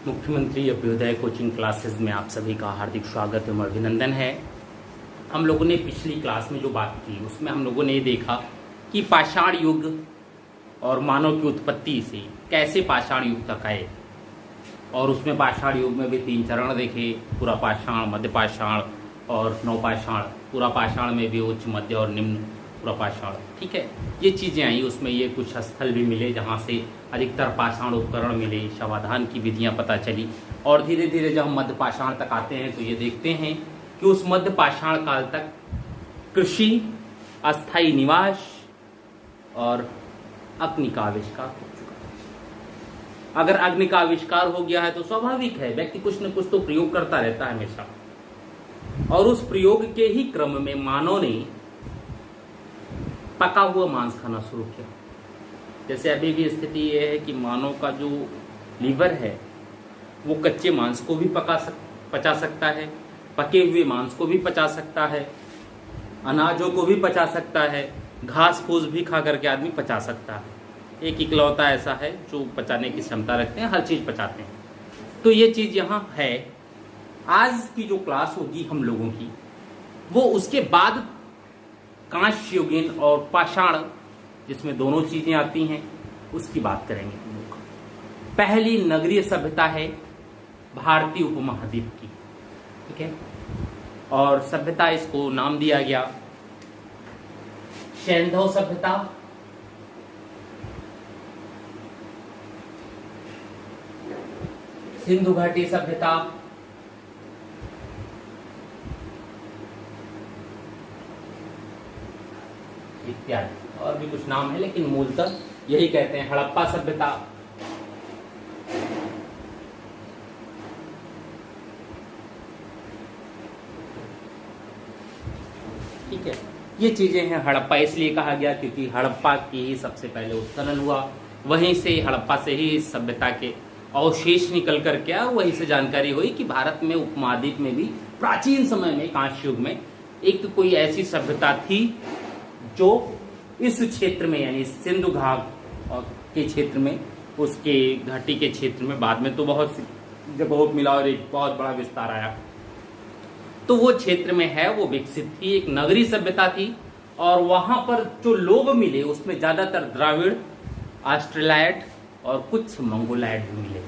मुख्यमंत्री Abhyuday coaching classes में आप सभी का हार्दिक स्वागत एवं अभिनंदन है। हम लोगों ने पिछली क्लास में जो बात की उसमें हम लोगों ने देखा कि पाषाण युग और मानव की उत्पत्ति से कैसे पाषाण युग तक आए, और उसमें पाषाण युग में भी 3 चरण देखे, पूरा पाषाण, मध्य पाषाण और नवपाषाण। पूरा पाषाण में भी उच्च, मध्य और निम्न पूरा पाषाण, ठीक है। ये चीज़ें आई, उसमें ये कुछ स्थल भी मिले जहाँ से अधिकतर पाषाण उपकरण मिले, समाधान की विधियाँ पता चली। और धीरे धीरे जब हम मध्य पाषाण तक आते हैं तो ये देखते हैं कि उस मध्य पाषाण काल तक कृषि, अस्थायी निवास और अग्नि का आविष्कार हो चुका है। अगर अग्नि का आविष्कार हो गया है तो स्वाभाविक है व्यक्ति कुछ न कुछ तो प्रयोग करता रहता है हमेशा, और उस प्रयोग के ही क्रम में मानव ने पका हुआ मांस खाना शुरू किया। जैसे अभी भी स्थिति ये है कि मानव का जो लीवर है वो कच्चे मांस को भी पचा सकता है, पके हुए मांस को भी पचा सकता है, अनाजों को भी पचा सकता है, घास फूस भी खा करके आदमी पचा सकता है। एक इकलौता ऐसा है जो पचाने की क्षमता रखते हैं, हर चीज़ पचाते हैं। तो ये चीज़ यहाँ है। आज की जो क्लास होगी हम लोगों की वो उसके बाद कांस्य युगीन और पाषाण, जिसमें दोनों चीजें आती हैं, उसकी बात करेंगे हम लोग। पहली नगरीय सभ्यता है भारतीय उपमहाद्वीप की, ठीक है। और सभ्यता, इसको नाम दिया गया सैंधव सभ्यता, सिंधु घाटी सभ्यता, इत्यादि। और भी कुछ नाम है लेकिन मूलतः यही कहते हैं। हड़प्पा सभ्यता, ठीक है। ये चीजें हैं। हड़प्पा इसलिए कहा गया क्योंकि हड़प्पा की ही सबसे पहले उत्खनन हुआ, वहीं से हड़प्पा से ही सभ्यता के अवशेष निकल करके आए, वहीं से जानकारी हुई कि भारत में उपमहाद्वीप में भी प्राचीन समय में, कांस्य युग में, एक कोई ऐसी सभ्यता थी जो इस क्षेत्र में, यानी सिंधु घाट के क्षेत्र में, उसके घाटी के क्षेत्र में, बाद में तो बहुत जब बहुत मिला और एक बहुत बड़ा विस्तार आया, तो वो क्षेत्र में है, वो विकसित थी, एक नगरीय सभ्यता थी। और वहां पर जो लोग मिले उसमें ज्यादातर द्राविड़, ऑस्ट्रेलाइट और कुछ मंगोलाइट भी मिले।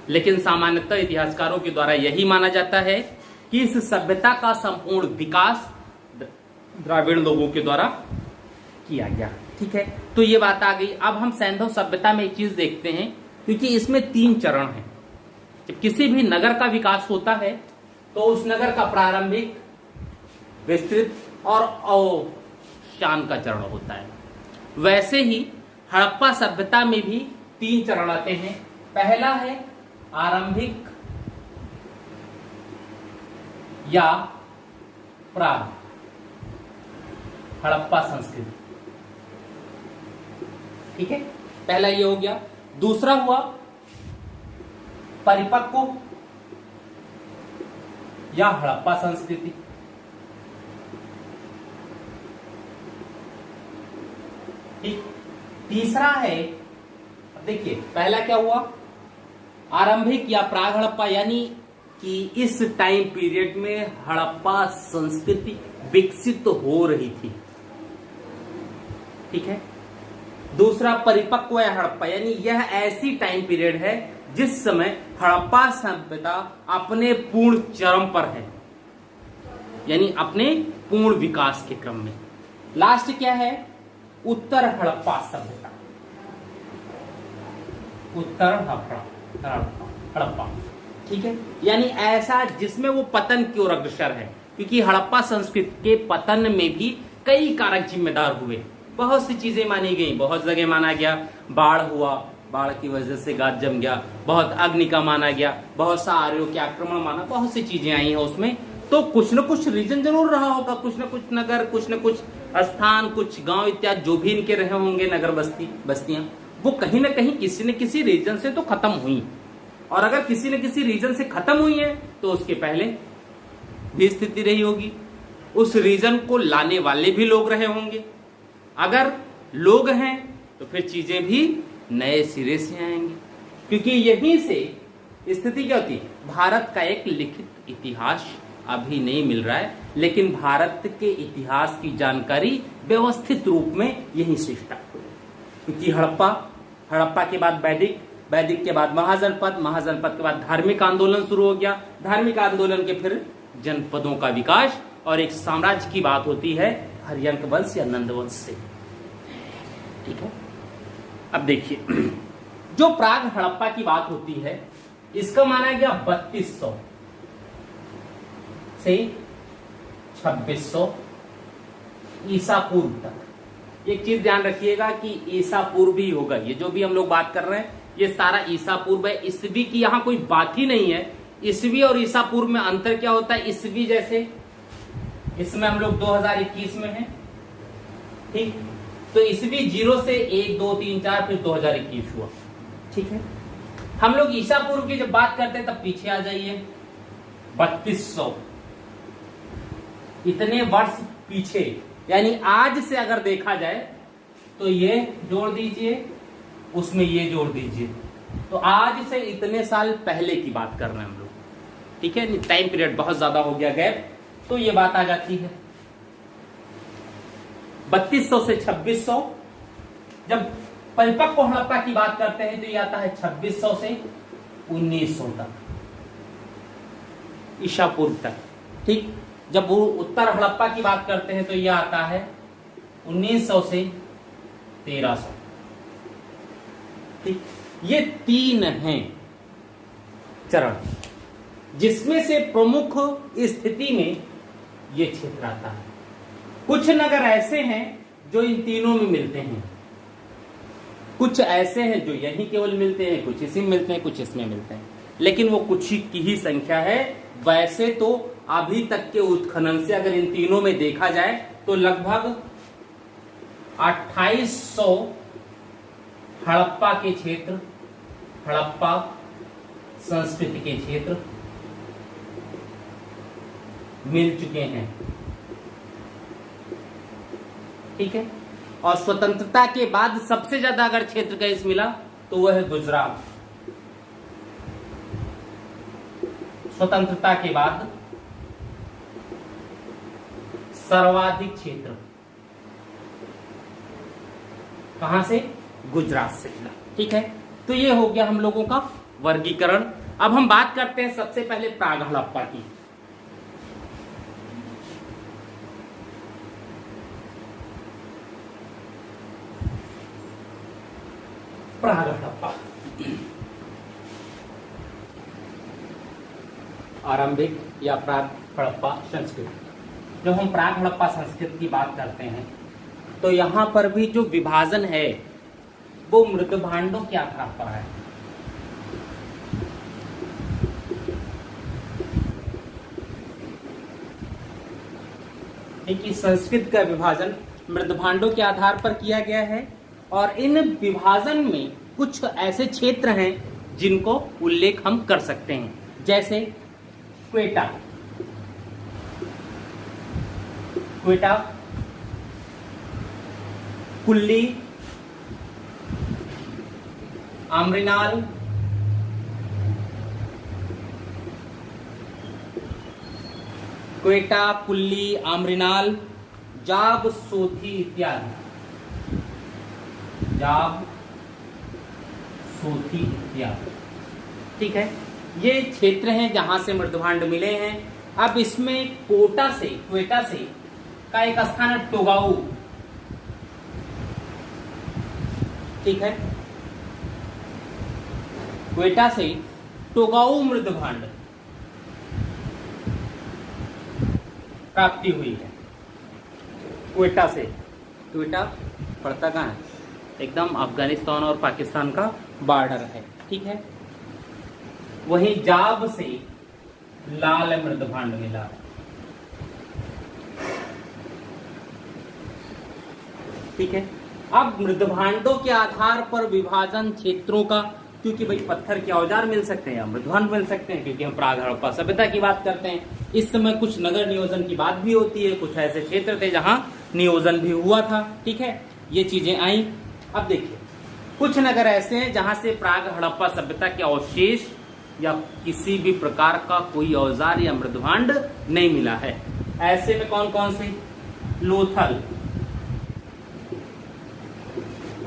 लेकिन सामान्यतः इतिहासकारों के द्वारा यही माना जाता है कि इस सभ्यता का संपूर्ण विकास द्राविड़ लोगों के द्वारा किया गया, ठीक है। तो ये बात आ गई। अब हम सैंधव सभ्यता में एक चीज देखते हैं, क्योंकि इसमें 3 चरण हैं। जब किसी भी नगर का विकास होता है तो उस नगर का प्रारंभिक, विस्तृत और अवसान का चरण होता है। वैसे ही हड़प्पा सभ्यता में भी 3 चरण आते हैं। पहला है आरंभिक या प्रारंभ, हड़प्पा संस्कृति, ठीक है। पहला ये हो गया। दूसरा हुआ परिपक्व या हड़प्पा संस्कृति, ठीक। तीसरा है, देखिए पहला क्या हुआ, आरंभिक या प्राग हड़प्पा, यानी कि इस टाइम पीरियड में हड़प्पा संस्कृति विकसित हो रही थी, ठीक है। दूसरा परिपक्व या हड़प्पा, यानी यह ऐसी टाइम पीरियड है जिस समय हड़प्पा सभ्यता अपने पूर्ण चरम पर है, यानी अपने पूर्ण विकास के क्रम में। लास्ट क्या है, उत्तर हड़प्पा सभ्यता, उत्तर हड़प्पा, ठीक है। यानी ऐसा जिसमें वो पतन की ओर अग्रसर है, क्योंकि हड़प्पा संस्कृति के पतन में भी कई कारक जिम्मेदार हुए। बहुत सी चीजें मानी गई, बहुत जगह माना गया, बाढ़ हुआ, बाढ़ की वजह से गाद जम गया, बहुत अग्नि का माना गया, बहुत सा आर्यों के आक्रमण माना, बहुत सी चीजें आई हैं उसमें। तो कुछ न कुछ रीजन जरूर रहा होगा, कुछ न कुछ नगर, कुछ न कुछ स्थान, कुछ गांव इत्यादि जो भी इनके रहे होंगे, नगर बस्तियां, वो कहीं न कहीं किसी न किसी रीजन से तो खत्म हुई। और अगर किसी न किसी रीजन से खत्म हुई है तो उसके पहले भी स्थिति रही होगी, उस रीजन को लाने वाले भी लोग रहे होंगे। अगर लोग हैं तो फिर चीजें भी नए सिरे से आएंगी, क्योंकि यहीं से स्थिति क्या होती है, भारत का एक लिखित इतिहास अभी नहीं मिल रहा है, लेकिन भारत के इतिहास की जानकारी व्यवस्थित रूप में यहीं से स्टार्ट हुई। क्योंकि हड़प्पा के बाद वैदिक के बाद महाजनपद के बाद धार्मिक आंदोलन शुरू हो गया, धार्मिक आंदोलन के फिर जनपदों का विकास, और एक साम्राज्य की बात होती है हर्यंक वंश या नंद वंश से। ठीक है, अब देखिए जो प्राग हड़प्पा की बात होती है, इसका माना गया 3200 से 2600 ईसा पूर्व तक। एक चीज ध्यान रखिएगा कि ईसा पूर्व ही होगा, ये जो भी हम लोग बात कर रहे हैं ये सारा ईसा पूर्व है। ईसवी की यहाँ कोई बात ही नहीं है। ईसवी और ईसा पूर्व में अंतर क्या होता है, ईसवी जैसे इसमें हम लोग 2021 में हैं, ठीक, तो ईसवी 0 से 1 2 3 4 फिर 2021 हुआ। ठीक है, हम लोग ईसा पूर्व की जब बात करते हैं तब पीछे आ जाइए 3200, इतने वर्ष पीछे, यानी आज से अगर देखा जाए तो ये जोड़ दीजिए, उसमें ये जोड़ दीजिए, तो आज से इतने साल पहले की बात कर रहे हैं हम लोग। ठीक है, टाइम पीरियड बहुत ज्यादा हो गया गैप, तो ये बात आ जाती है 3200 से 2600। जब परिपक्व हड़प्पा की बात करते हैं तो ये आता है 2600 से 1900 तक, ईसा पूर्व तक। ठीक, जब वो उत्तर हड़प्पा की बात करते हैं तो ये आता है 1900 से 1300। ठीक, ये 3 हैं चरण, जिसमें से प्रमुख स्थिति में ये क्षेत्र आता है। कुछ नगर ऐसे हैं जो इन तीनों में मिलते हैं, कुछ ऐसे हैं जो यहीं केवल मिलते हैं, कुछ इसी में मिलते हैं, कुछ इसमें मिलते हैं, लेकिन वो कुछ ही की ही संख्या है। वैसे तो अभी तक के उत्खनन से अगर इन तीनों में देखा जाए तो लगभग 2800 हड़प्पा के क्षेत्र, हड़प्पा संस्कृति के क्षेत्र मिल चुके हैं। ठीक है, और स्वतंत्रता के बाद सबसे ज्यादा अगर क्षेत्र का इस मिला तो वह है गुजरात। स्वतंत्रता के बाद सर्वाधिक क्षेत्र कहां से, गुजरात से मिला। ठीक है, तो ये हो गया हम लोगों का वर्गीकरण। अब हम बात करते हैं सबसे पहले प्राग हड़प्पा की। प्राग हड़प्पा आरंभिक या प्राग हड़प्पा संस्कृति। जब हम प्राग हड़प्पा संस्कृति की बात करते हैं तो यहां पर भी जो विभाजन है वो मृत भांडों के आधार पर है। देखिए, संस्कृत का विभाजन मृत भांडों के आधार पर किया गया है, और इन विभाजन में कुछ ऐसे क्षेत्र हैं जिनको उल्लेख हम कर सकते हैं, जैसे क्वेटा, कुल्ली, आम्रनाल, क्वेटा, कुल्ली, आम्रनाल, जाब, सोथी इत्यादि, जाब, सोथी इत्यादि। ठीक है, ये क्षेत्र हैं जहां से मृदभांड मिले हैं। अब इसमें क्वेटा से का एक स्थान है टोगाऊ। ठीक है, क्वेटा से टोगाऊ मृदभांड प्राप्ति हुई है। क्वेटा से, क्वेटा पड़ता कहाँ है, एकदम अफगानिस्तान और पाकिस्तान का बॉर्डर है। ठीक है, वहीं जाब से लाल मृदभांड मिला। ठीक है, अब मृदभांडों के आधार पर विभाजन क्षेत्रों का, क्योंकि भाई पत्थर के औजार मिल सकते हैं, मृदभांड मिल सकते हैं, क्योंकि हम प्राग हड़प्पा सभ्यता की बात करते हैं। इस समय कुछ नगर नियोजन की बात भी होती है, कुछ ऐसे क्षेत्र थे जहां नियोजन भी हुआ था। ठीक है, ये चीजें आई। अब देखिए, कुछ नगर ऐसे हैं जहां से प्राग हड़प्पा सभ्यता के अवशेष या किसी भी प्रकार का कोई औजार या मृदभांड नहीं मिला है। ऐसे में कौन कौन से? लोथल,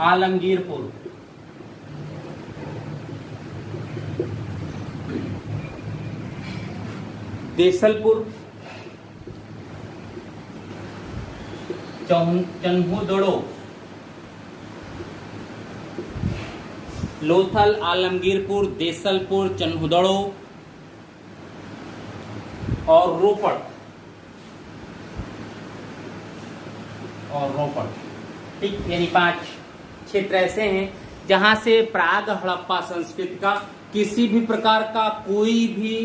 आलमगीरपुर, देसलपुर, चन्हुदड़ो। लोथल, आलमगीरपुर, देसलपुर, चन्हुदड़ो और रोपड़ ठीक, यानी 5 क्षेत्र ऐसे हैं जहां से प्राग हड़प्पा संस्कृति का किसी भी प्रकार का कोई भी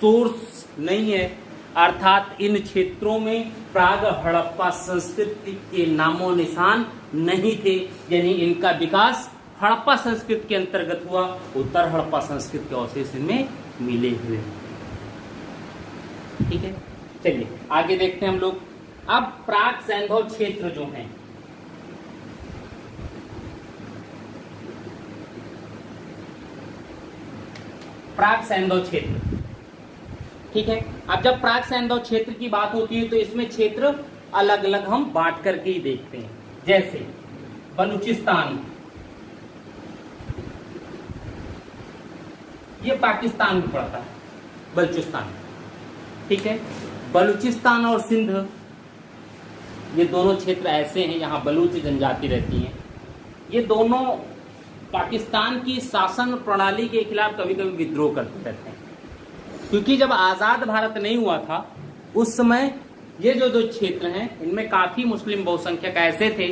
सोर्स नहीं है, अर्थात इन क्षेत्रों में प्राग हड़प्पा संस्कृति के नामो निशान नहीं थे, यानी इनका विकास हड़प्पा संस्कृति के अंतर्गत हुआ। उत्तर हड़प्पा संस्कृति के अवशेष इनमें मिले हुए हैं। ठीक है, चलिए आगे देखते हैं हम लोग। अब प्राग सैंधव क्षेत्र जो है, प्राग सैंधव क्षेत्र, ठीक है। अब जब प्राग सैंधव क्षेत्र की बात होती है तो इसमें क्षेत्र अलग अलग हम बांट करके ही देखते हैं। जैसे बलूचिस्तान, ये पाकिस्तान में पड़ता है, बलूचिस्तान, ठीक है। बलूचिस्तान और सिंध, ये दोनों क्षेत्र ऐसे हैं यहाँ बलूच जनजाति रहती हैं। ये दोनों पाकिस्तान की शासन प्रणाली के खिलाफ कभी कभी विद्रोह करते रहते हैं, क्योंकि जब आज़ाद भारत नहीं हुआ था उस समय ये जो दो क्षेत्र हैं इनमें काफ़ी मुस्लिम बहुसंख्यक ऐसे थे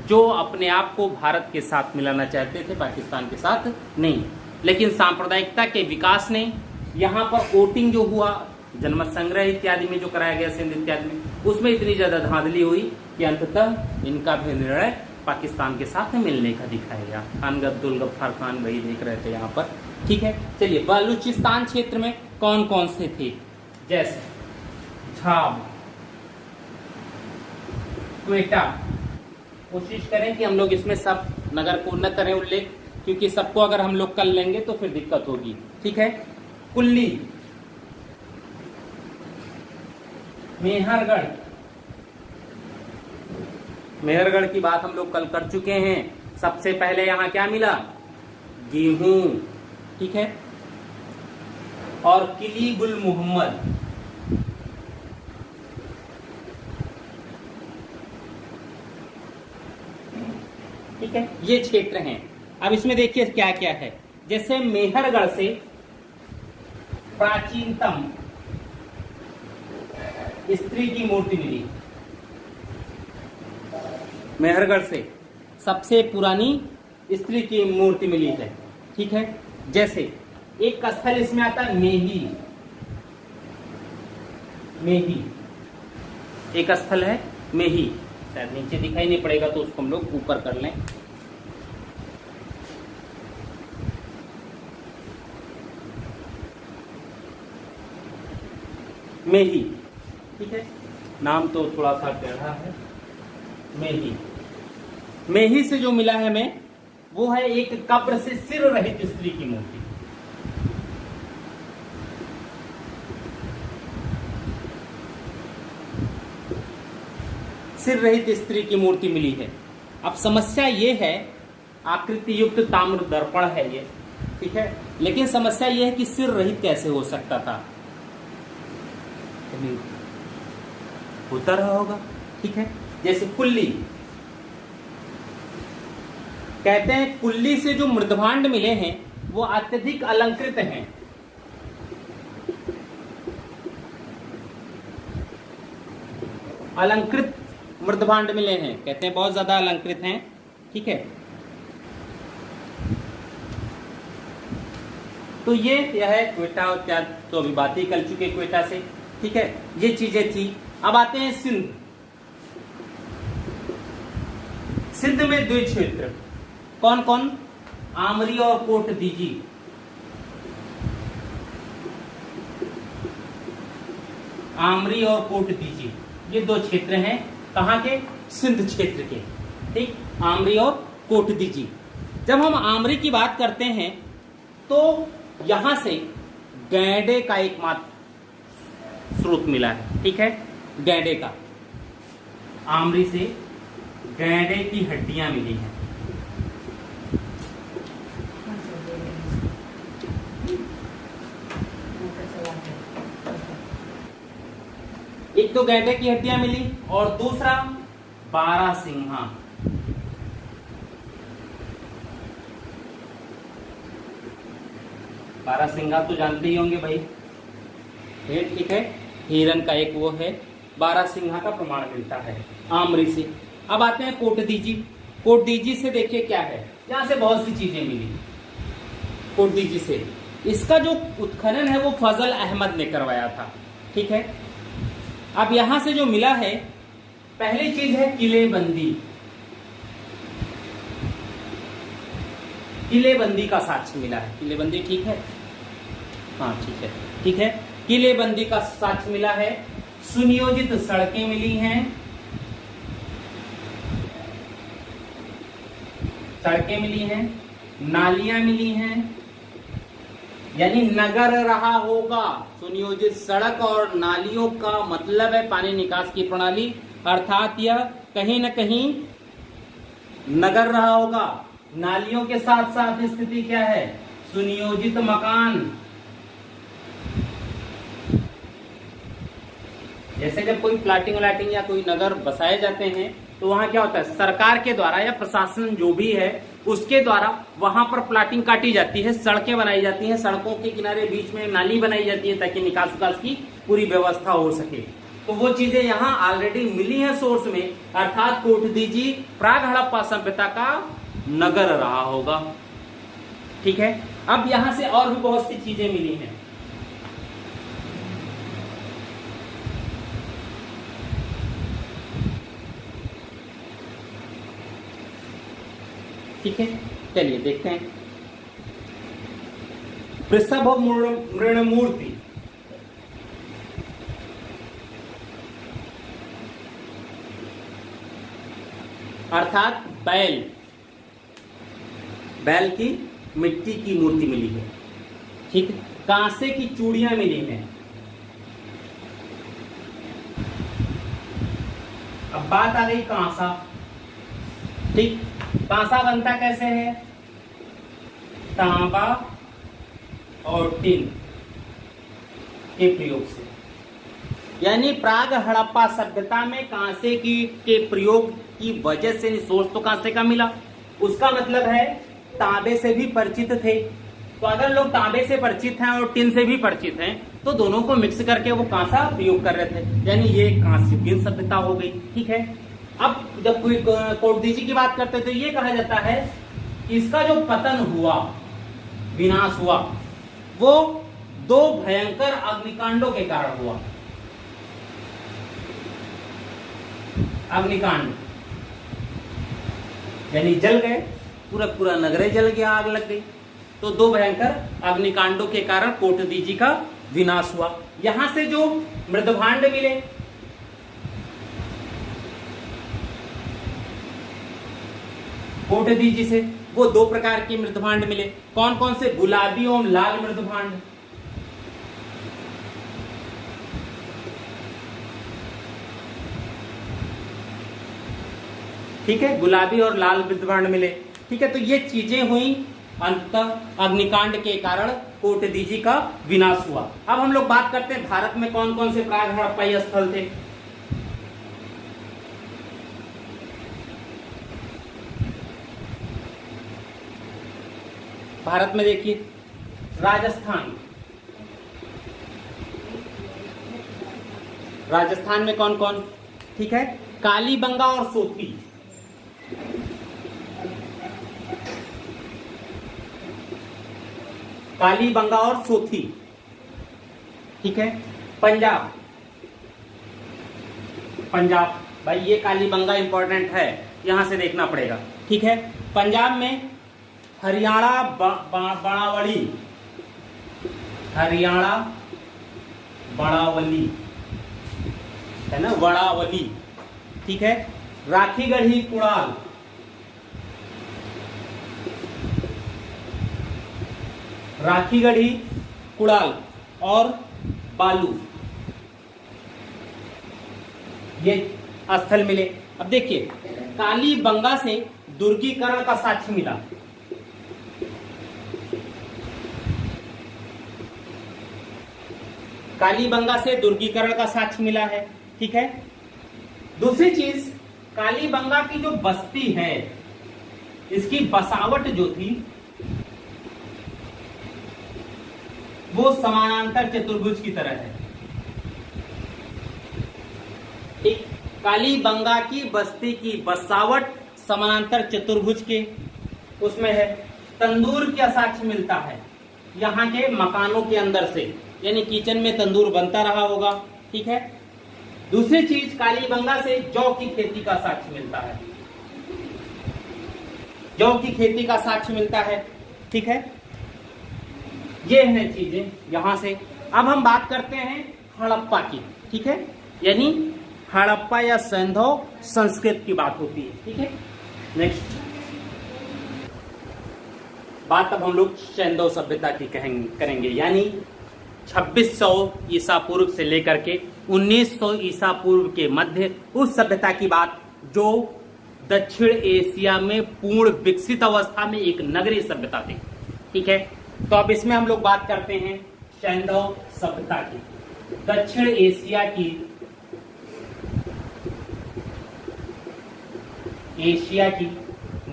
जो अपने आप को भारत के साथ मिलाना चाहते थे, पाकिस्तान के साथ नहीं। लेकिन सांप्रदायिकता के विकास ने, यहाँ पर वोटिंग जो हुआ जनमत संग्रह इत्यादि में जो कराया गया सिंध इत्यादि में, उसमें इतनी ज़्यादा धांधली हुई कि अंततः इनका भी निर्णय पाकिस्तान के साथ मिलने का दिखाया गया। खान अब्दुल गफ्फार खान वही देख रहे थे यहाँ पर, ठीक है। चलिए बलूचिस्तान क्षेत्र में कौन कौन से थे? जैसे झाब, क्वेटा। कोशिश करें कि हम लोग इसमें सब नगर को न करें उल्लेख, क्योंकि सबको अगर हम लोग कर लेंगे तो फिर दिक्कत होगी, ठीक है। कुल्ली, मेहरगढ़, मेहरगढ़ की बात हम लोग कल कर चुके हैं। सबसे पहले यहाँ क्या मिला? गेहूं, ठीक है। और किली गुल मोहम्मद, ठीक है, ये क्षेत्र हैं। अब इसमें देखिए क्या क्या है। जैसे मेहरगढ़ से प्राचीनतम स्त्री की मूर्ति मिली, मेहरगढ़ से सबसे पुरानी स्त्री की मूर्ति मिली है, ठीक है। जैसे एक स्थल इसमें आता है मेही, मेही एक स्थल है मेही, शायद नीचे दिखाई नहीं पड़ेगा तो उसको हम लोग ऊपर कर लें। मेही, ठीक है, नाम तो थोड़ा सा टेढ़ा है। मेही, मेही से जो मिला है हमें वो है एक कब्र से सिर रहित स्त्री की मूर्ति। सिर रहित स्त्री की मूर्ति मिली है। अब समस्या ये है, आकृति युक्त ताम्र दर्पण है ये, ठीक है, लेकिन समस्या ये है कि सिर रहित कैसे हो सकता था? होता रहा होगा, ठीक है। जैसे कुल्ली, कहते हैं कुल्ली से जो मृदभांड मिले हैं वो अत्यधिक अलंकृत हैं। अलंकृत मृदभांड मिले हैं, कहते हैं बहुत ज्यादा अलंकृत हैं, ठीक है। तो यह है क्वेटा इत्यादि, तो अभी बात ही कर चुके क्वेटा से, ठीक है, ये चीजें थी। अब आते हैं सिंध। सिंध में द्वि क्षेत्र कौन कौन? आमरी और कोट दीजी। आमरी और कोट दीजी ये दो क्षेत्र हैं, कहां के? सिंध क्षेत्र के, ठीक, आमरी और कोट दीजी। जब हम आमरी की बात करते हैं तो यहां से गैंडे का एकमात्र स्रोत मिला है, ठीक है, गैंडे का, आमरी से गैंडे की हड्डियां मिली हैं। एक तो गैंडे की हड्डियां मिली और दूसरा बारहसिंघा। बारहसिंघा तो जानते ही होंगे भाई, ठीक है, हिरन का एक वो है, बारहसिंघा का प्रमाण मिलता है आमरी से। अब आते हैं कोटदीजी। कोटदीजी से देखिए क्या है, यहां से बहुत सी चीजें मिली कोटदीजी से। इसका जो उत्खनन है वो फजल अहमद ने करवाया था, ठीक है। अब यहां से जो मिला है, पहली चीज है किलेबंदी। किलेबंदी का साक्ष्य मिला है, किलेबंदी, ठीक है, हाँ ठीक है, ठीक है, किलेबंदी का साक्ष्य मिला है। सुनियोजित सड़कें मिली हैं, सड़कें मिली हैं, नालियां मिली हैं, यानी नगर रहा होगा। सुनियोजित सड़क और नालियों का मतलब है पानी निकास की प्रणाली, अर्थात यह कहीं न कहीं नगर रहा होगा। नालियों के साथ साथ स्थिति क्या है, सुनियोजित मकान। जैसे जब कोई प्लाटिंग व्लाटिंग या कोई नगर बसाए जाते हैं तो वहां क्या होता है, सरकार के द्वारा या प्रशासन जो भी है उसके द्वारा वहां पर प्लाटिंग काटी जाती है, सड़कें बनाई जाती हैं, सड़कों के किनारे बीच में नाली बनाई जाती है ताकि निकास विकास की पूरी व्यवस्था हो सके। तो वो चीजें यहाँ ऑलरेडी मिली हैं सोर्स में, अर्थात कोटदीजी प्राग हड़प्पा सभ्यता का नगर रहा होगा, ठीक है। अब यहां से और भी बहुत सी चीजें मिली हैं। ठीक है, चलिए देखते हैं। वृषभ मृणमूर्ति, अर्थात बैल, बैल की मिट्टी की मूर्ति मिली है, ठीक। कांसे की चूड़ियां मिली हैं। अब बात आ गई कांसा, ठीक। कांसा बनता कैसे है, तांबा और टिन के प्रयोग से, यानी प्राग हड़प्पा सभ्यता में कांसे के प्रयोग की वजह से सोर्स तो कांसे का मिला, उसका मतलब है तांबे से भी परिचित थे। तो अगर लोग तांबे से परिचित हैं और टिन से भी परिचित हैं तो दोनों को मिक्स करके वो कांसा प्रयोग कर रहे थे, यानी ये कांस्ययुगीन सभ्यता हो गई, ठीक है। अब जब कोई कोटदीजी की बात करते तो ये कहा जाता है कि इसका जो पतन हुआ, विनाश हुआ, वो दो भयंकर अग्निकांडों के कारण हुआ। अग्निकांड यानी जल गए, पूरा पूरा नगरे जल गया, आग लग गई। तो दो भयंकर अग्निकांडों के कारण कोटदीजी का विनाश हुआ। यहां से जो मृदभांड मिले, कोटदीजी से वो दो प्रकार के मृदभांड मिले। कौन कौन से, गुलाबी और लाल मृदभांड। ठीक है, गुलाबी और लाल मृदभांड मिले, ठीक है। तो ये चीजें हुई, अंततः अग्निकांड के कारण कोटदीजी का विनाश हुआ। अब हम लोग बात करते हैं भारत में कौन कौन से प्राग हड़प्पाई स्थल थे। भारत में देखिए, राजस्थान, राजस्थान में कौन कौन, ठीक है, कालीबंगा और सोती। कालीबंगा और सोथी, ठीक है। पंजाब, पंजाब भाई ये कालीबंगा इंपॉर्टेंट है, यहां से देखना पड़ेगा, ठीक है। पंजाब में हरियाणा बड़ावली, हरियाणा बड़ावली है ना, बड़ावली, ठीक है। राखीगढ़ी कुड़ाल, राखीगढ़ी, कुड़ाल और बालू, ये स्थल मिले। अब देखिए, कालीबंगा से दुर्गीकरण का साक्ष्य मिला। कालीबंगा से दुर्गीकरण का साक्ष्य मिला है, ठीक है। दूसरी चीज, कालीबंगा की जो बस्ती है, इसकी बसावट जो थी वो समानांतर चतुर्भुज की तरह है। एक कालीबंगा की बस्ती की बसावट समानांतर चतुर्भुज के उसमें है। तंदूर का साक्ष्य मिलता है यहाँ के मकानों के अंदर से, यानी किचन में तंदूर बनता रहा होगा, ठीक है। दूसरी चीज, कालीबंगा से जौ की खेती का साक्ष्य मिलता है, जौ की खेती का साक्ष्य मिलता है, ठीक है। ये है चीजें यहां से। अब हम बात करते हैं हड़प्पा की, ठीक है, यानी हड़प्पा या सैंधव संस्कृत की बात होती है, ठीक है। नेक्स्ट बात अब हम लोग सैंधव सभ्यता की करेंगे, यानी 2600 ईसा पूर्व से लेकर के 1900 ईसा पूर्व के मध्य उस सभ्यता की बात जो दक्षिण एशिया में पूर्ण विकसित अवस्था में एक नगरीय सभ्यता थी, ठीक है। तो अब इसमें हम लोग बात करते हैं सैंधव सभ्यता की, दक्षिण एशिया की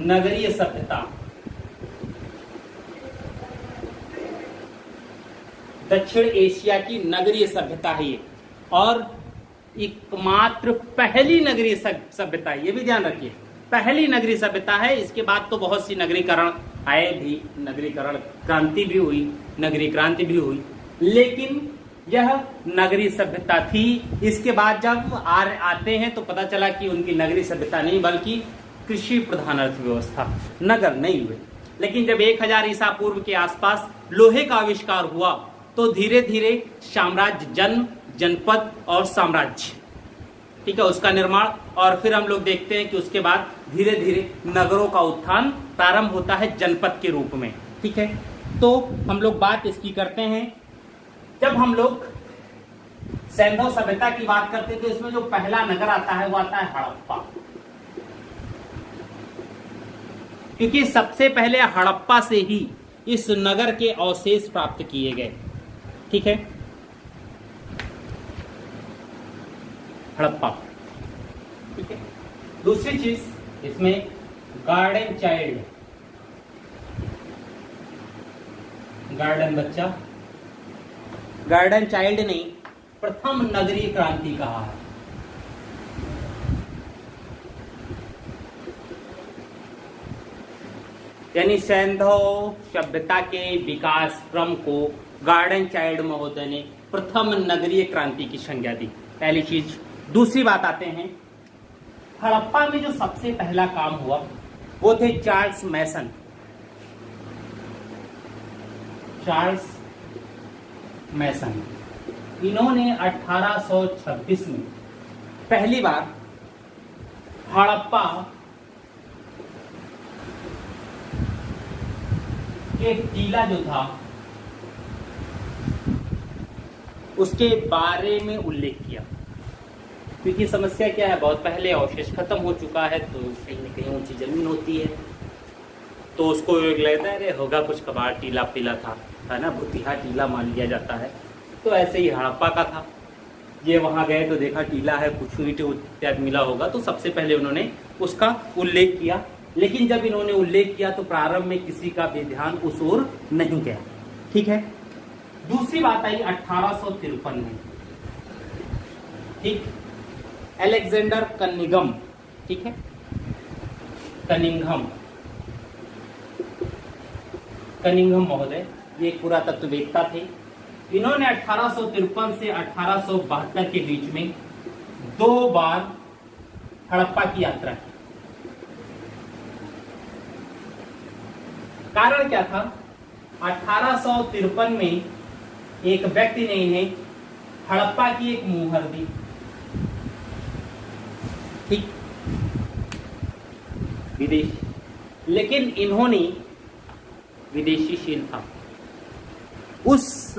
नगरीय सभ्यता। दक्षिण एशिया की नगरीय सभ्यता है ये, और एकमात्र पहली नगरीय सभ्यता है, ये भी ध्यान रखिए, पहली नगरीय सभ्यता है। इसके बाद तो बहुत सी नगरीकरण आए भी, नगरीकरण क्रांति भी हुई, नगरीय क्रांति भी हुई, लेकिन यह नगरीय सभ्यता थी। इसके बाद जब आते हैं तो पता चला कि उनकी नगरीय सभ्यता नहीं बल्कि कृषि प्रधान अर्थव्यवस्था, नगर नहीं हुए। लेकिन जब 1000 ईसा पूर्व के आसपास लोहे का आविष्कार हुआ तो धीरे धीरे साम्राज्य, जन्म, जनपद और साम्राज्य, ठीक है, उसका निर्माण, और फिर हम लोग देखते हैं कि उसके बाद धीरे धीरे नगरों का उत्थान प्रारंभ होता है जनपद के रूप में, ठीक है। तो हम लोग बात इसकी करते हैं, जब हम लोग सैंधव सभ्यता की बात करते हैं तो इसमें जो पहला नगर आता है वो आता है हड़प्पा, क्योंकि सबसे पहले हड़प्पा से ही इस नगर के अवशेष प्राप्त किए गए, ठीक है। हड़प्पा, ठीक है। दूसरी चीज इसमें गार्डन चाइल्ड, गार्डन बच्चा, गार्डन चाइल्ड नहीं, प्रथम नगरीय क्रांति कहा है। यानी सैंधव सभ्यता के विकास क्रम को गार्डन चाइल्ड महोदय ने प्रथम नगरीय क्रांति की संज्ञा दी, पहली चीज। दूसरी बात आते हैं, हड़प्पा में जो सबसे पहला काम हुआ वो थे चार्ल्स मैसन। चार्ल्स मैसन, इन्होंने 1826 में पहली बार हड़प्पा के टीला जो था उसके बारे में उल्लेख किया, क्योंकि समस्या क्या है, बहुत पहले अवशेष खत्म हो चुका है, तो कहीं न कहीं ऊंची जमीन होती है, तो उसको लगता है अरे होगा कुछ कबाड़ टीला पीला था, है ना, भूतिहा टीला मान लिया जाता है। तो ऐसे ही हड़प्पा का था, ये वहां गए तो देखा टीला है, कुछ ईंट इत्यादि मिला होगा, तो सबसे पहले उन्होंने उसका उल्लेख किया। लेकिन जब इन्होंने उल्लेख किया तो प्रारंभ में किसी का भी ध्यान उस ओर नहीं गया, ठीक है। दूसरी बात आई 1853 में, ठीक, अलेक्जेंडर कनिंघम, ठीक है, कनिंघम महोदय, ये एक पुरातत्ववेत्ता थे। इन्होंने 1853 से 1872 के बीच में 2 बार हड़प्पा की यात्रा की। कारण क्या था, 1853 में एक व्यक्ति ने इन्हें हड़प्पा की एक मुहर दी, ठीक, विदेश, लेकिन इन्होंने, विदेशी शील था, उस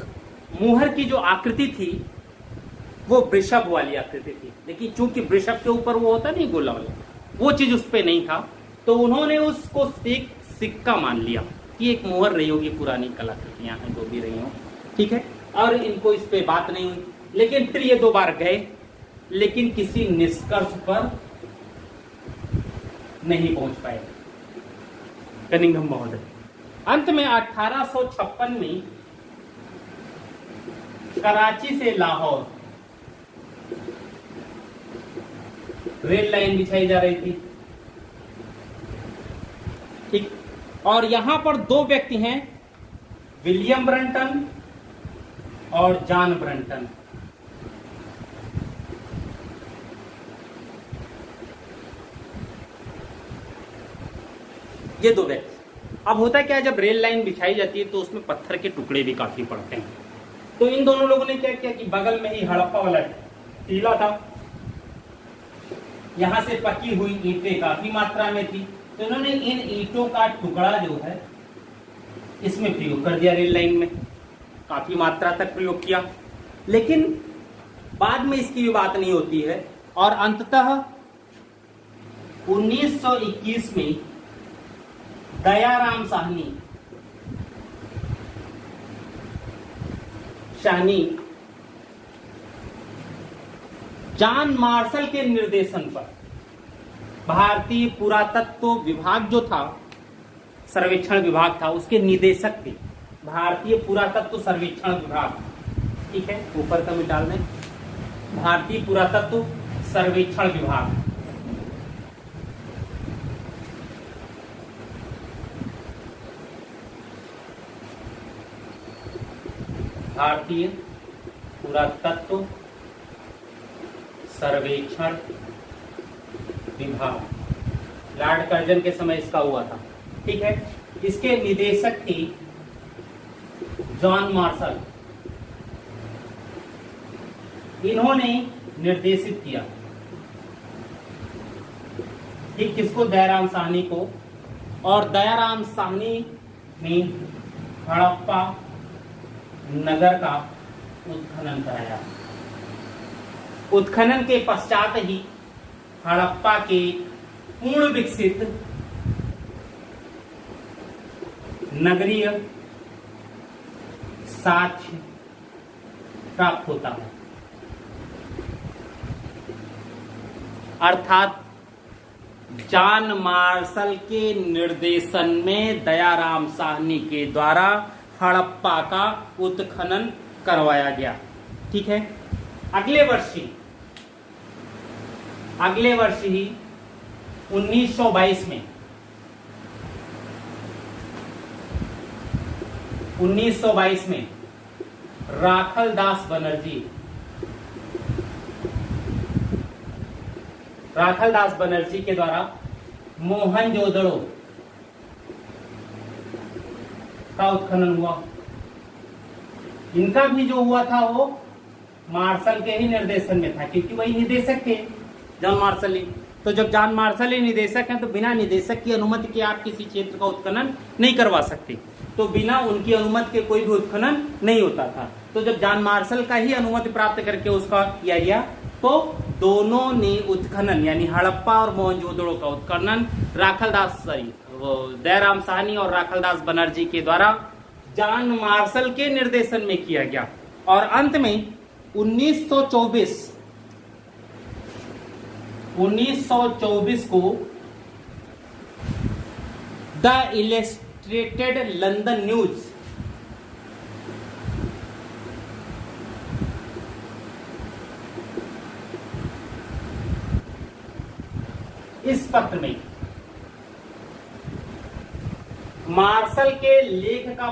मुहर की जो आकृति थी वो वृषभ वाली आकृति थी, लेकिन चूंकि वृषभ के ऊपर वो होता नहीं गोला वाला, वो चीज उस पर नहीं था, तो उन्होंने उसको सिक्का मान लिया कि एक मुहर रही होगी, पुरानी कलाकृतियां हैं जो भी रही हो, ठीक है। और इनको इस पे बात नहीं हुई, लेकिन फिर ये 2 बार गए, लेकिन किसी निष्कर्ष पर नहीं पहुंच पाए कनिंघम महोदय। अंत में 1856 में कराची से लाहौर रेल लाइन बिछाई जा रही थी, ठीक। और यहां पर 2 व्यक्ति हैं, विलियम ब्रंटन और जॉन ब्रंटन। ये 2 व्यक्ति। अब होता क्या है, जब रेल लाइन बिछाई जाती है तो उसमें पत्थर के टुकड़े भी काफी पड़ते हैं, तो इन दोनों लोगों ने क्या किया कि बगल में ही हड़प्पा वाला टीला था, यहां से पकी हुई ईंटें काफी मात्रा में थी, तो इन्होंने इन ईंटों का टुकड़ा जो है इसमें प्रयोग कर दिया, रेल लाइन में काफी मात्रा तक प्रयोग किया। लेकिन बाद में इसकी भी बात नहीं होती है, और अंततः 1921 में दयाराम शाहनी जॉन मार्शल के निर्देशन पर भारतीय पुरातत्व विभाग जो था, सर्वेक्षण विभाग था, उसके निदेशक थे, भारतीय पुरातत्व सर्वेक्षण विभाग, ठीक है, ऊपर का भी डाल दें, भारतीय पुरातत्व सर्वेक्षण विभाग। भारतीय पुरातत्व सर्वेक्षण विभाग, लॉर्ड कर्जन के समय इसका हुआ था, ठीक है। इसके निदेशक थे जॉन मार्शल। इन्होंने निर्देशित किया, ठीक, किसको? दयाराम साहनी को। और दयाराम साहनी ने हड़प्पा नगर का उत्खनन कराया। उत्खनन के पश्चात ही हड़प्पा के पूर्ण विकसित नगरीय साक्ष्य प्राप्त होता है, अर्थात जॉन मार्शल के निर्देशन में दयाराम साहनी के द्वारा हड़प्पा का उत्खनन करवाया गया, ठीक है। अगले वर्ष ही 1922 में 1922 में राखलदास बनर्जी के द्वारा मोहनजोदड़ो का उत्खनन हुआ। इनका भी जो हुआ था वो मार्शल के ही निर्देशन में था, क्योंकि वही निदेशक थे जॉन मार्शल ही। तो जब जॉन मार्शल ही निदेशक हैं तो बिना निदेशक की अनुमति के आप किसी क्षेत्र का उत्खनन नहीं करवा सकते, तो बिना उनकी अनुमति के कोई भी उत्खनन नहीं होता था। तो जब जॉन मार्शल का ही अनुमति प्राप्त करके उसका किया गया, तो दोनों ने उत्खनन यानी हड़प्पा और मोहनजोदड़ो का उत्खनन दयाराम साहनी और राखलदास बनर्जी के द्वारा जॉन मार्शल के निर्देशन में किया गया। और अंत में 1924 को द इलस्ट्रेटेड लंदन न्यूज इस पत्र में मार्शल के लेख का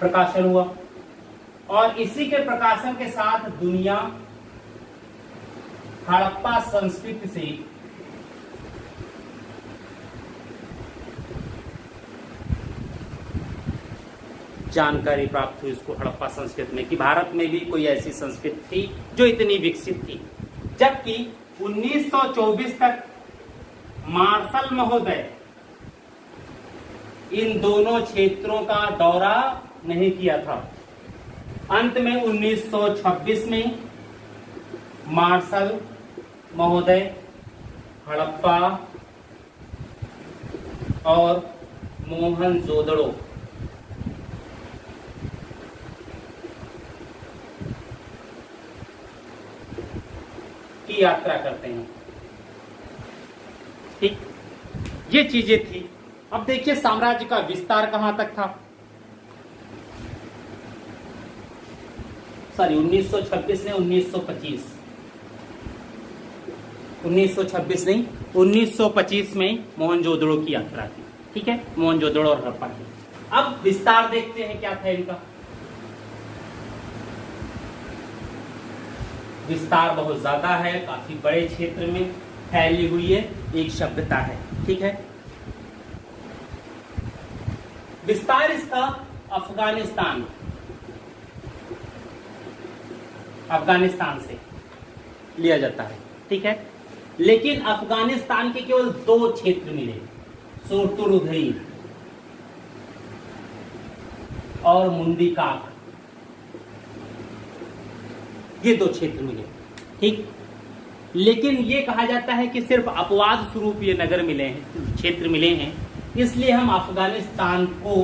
प्रकाशन हुआ और इसी के प्रकाशन के साथ दुनिया हड़प्पा संस्कृति से जानकारी प्राप्त हुई उसको हड़प्पा संस्कृति में, कि भारत में भी कोई ऐसी संस्कृति थी जो इतनी विकसित थी। जबकि 1924 तक मार्शल महोदय इन दोनों क्षेत्रों का दौरा नहीं किया था। अंत में 1926 में मार्शल महोदय हड़प्पा और मोहनजोदड़ो की यात्रा करते हैं। ठीक, ये चीजें थी। अब देखिए साम्राज्य का विस्तार कहां तक था। सॉरी 1926 ने 1925 नहीं 1925 में मोहनजोदड़ो की यात्रा थी। ठीक है, मोहनजोदड़ो और हड़प्पा की। अब विस्तार देखते हैं क्या था इनका। विस्तार बहुत ज्यादा है, काफी बड़े क्षेत्र में फैली हुई है एक सभ्यता है। ठीक है, विस्तार इसका अफगानिस्तान से लिया जाता है। ठीक है, लेकिन अफगानिस्तान के केवल 2 क्षेत्र मिले, सोतुरुधई और मुंडीकाक, ये 2 क्षेत्र मिले। ठीक, लेकिन ये कहा जाता है कि सिर्फ अपवाद स्वरूप ये नगर मिले हैं, क्षेत्र मिले हैं, इसलिए हम अफगानिस्तान को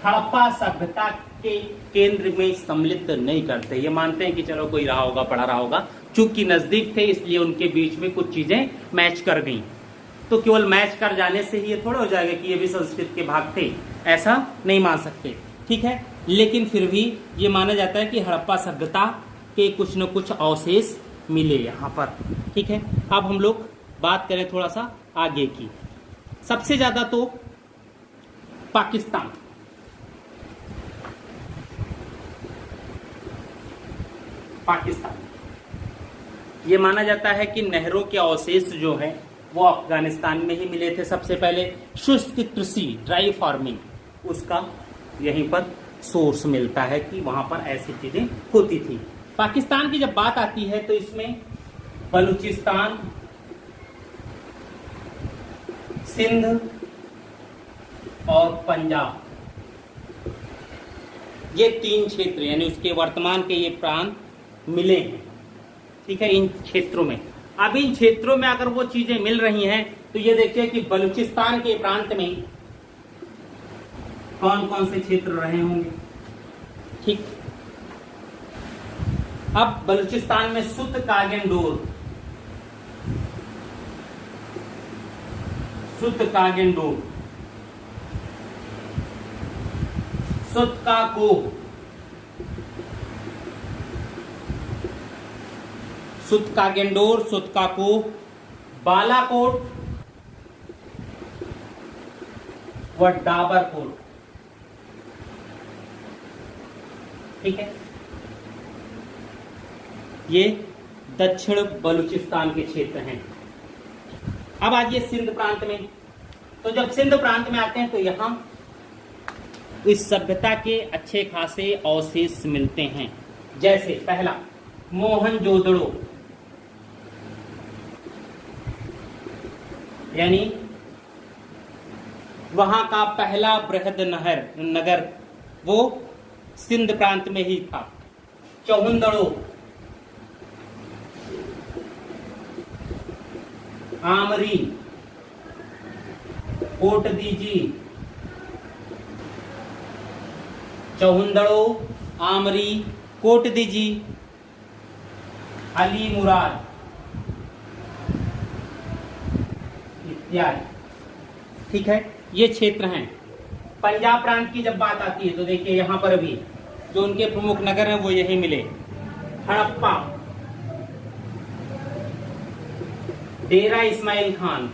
हड़प्पा सभ्यता के केंद्र में सम्मिलित नहीं करते। ये मानते हैं कि चलो कोई रहा होगा, पढ़ा रहा होगा, चूंकि नजदीक थे इसलिए उनके बीच में कुछ चीजें मैच कर गई। तो केवल मैच कर जाने से ही ये थोड़ा हो जाएगा कि ये भी संस्कृत के भाग थे, ऐसा नहीं मान सकते। ठीक है, लेकिन फिर भी ये माना जाता है कि हड़प्पा सभ्यता के कुछ न कुछ अवशेष मिले यहाँ पर। ठीक है, अब हम लोग बात करें थोड़ा सा आगे की। सबसे ज्यादा तो पाकिस्तान, ये माना जाता है कि नहरों के अवशेष जो हैं वो अफगानिस्तान में ही मिले थे। सबसे पहले शुष्क कृषि, ड्राई फार्मिंग, उसका यहीं पर सोर्स मिलता है कि वहां पर ऐसी चीजें होती थी। पाकिस्तान की जब बात आती है तो इसमें बलूचिस्तान, सिंध और पंजाब, ये 3 क्षेत्र यानी उसके वर्तमान के ये प्रांत मिले हैं। ठीक है, इन क्षेत्रों में, अब इन क्षेत्रों में अगर वो चीजें मिल रही हैं तो ये देखिए कि बलूचिस्तान के प्रांत में कौन कौन से क्षेत्र रहे होंगे। ठीक, अब बलूचिस्तान में सुत कागेंडोर, सुतकाको, बालाकोट व डाबरकोट। ठीक है, ये दक्षिण बलूचिस्तान के क्षेत्र हैं। अब आइए सिंध प्रांत में। तो जब सिंध प्रांत में आते हैं तो यहां इस सभ्यता के अच्छे खासे अवशेष मिलते हैं। जैसे पहला मोहनजोदड़ो, यानी वहां का पहला बृहद नगर वो सिंध प्रांत में ही था। चौहंदड़ो, आमरी, कोटदीजी, चौहंदड़ो, आमरी, कोटदीजी, अली मुराद इत्यादि। ठीक है, ये क्षेत्र हैं। पंजाब प्रांत की जब बात आती है तो देखिए यहां पर भी जो उनके प्रमुख नगर हैं वो यही मिले। हड़प्पा, डेरा इस्माइल खान,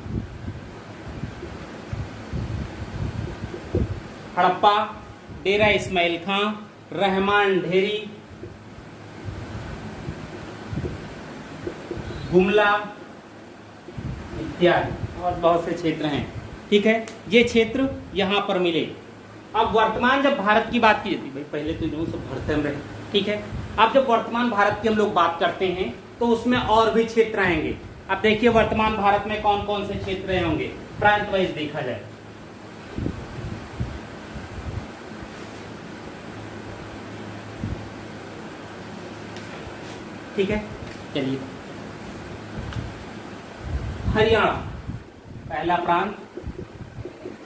हड़प्पा, डेरा इस्माइल खान, रहमान ढेरी, गुमला इत्यादि और बहुत से क्षेत्र हैं। ठीक है, ये क्षेत्र यहां पर मिले। अब वर्तमान जब भारत की बात की जाती, भाई पहले तो जो सब भरते हम रहे। ठीक है, अब जब वर्तमान भारत की हम लोग बात करते हैं तो उसमें और भी क्षेत्र आएंगे। अब देखिए वर्तमान भारत में कौन कौन से क्षेत्र होंगे, प्रांत वाइज देखा जाए। ठीक है, चलिए हरियाणा पहला प्रांत,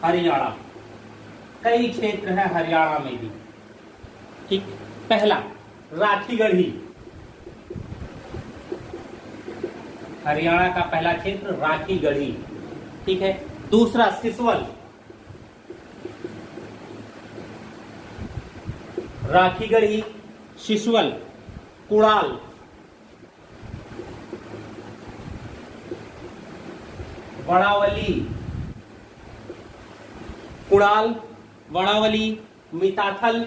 हरियाणा। कई क्षेत्र है हरियाणा में भी। ठीक, पहला राखीगढ़ी, हरियाणा का पहला क्षेत्र राखीगढ़ी। ठीक है, दूसरा सिसवल, राखीगढ़ी, सिसवल, कुड़ाल, वड़ावली, कुड़ाल, वड़ावली, मिताथल,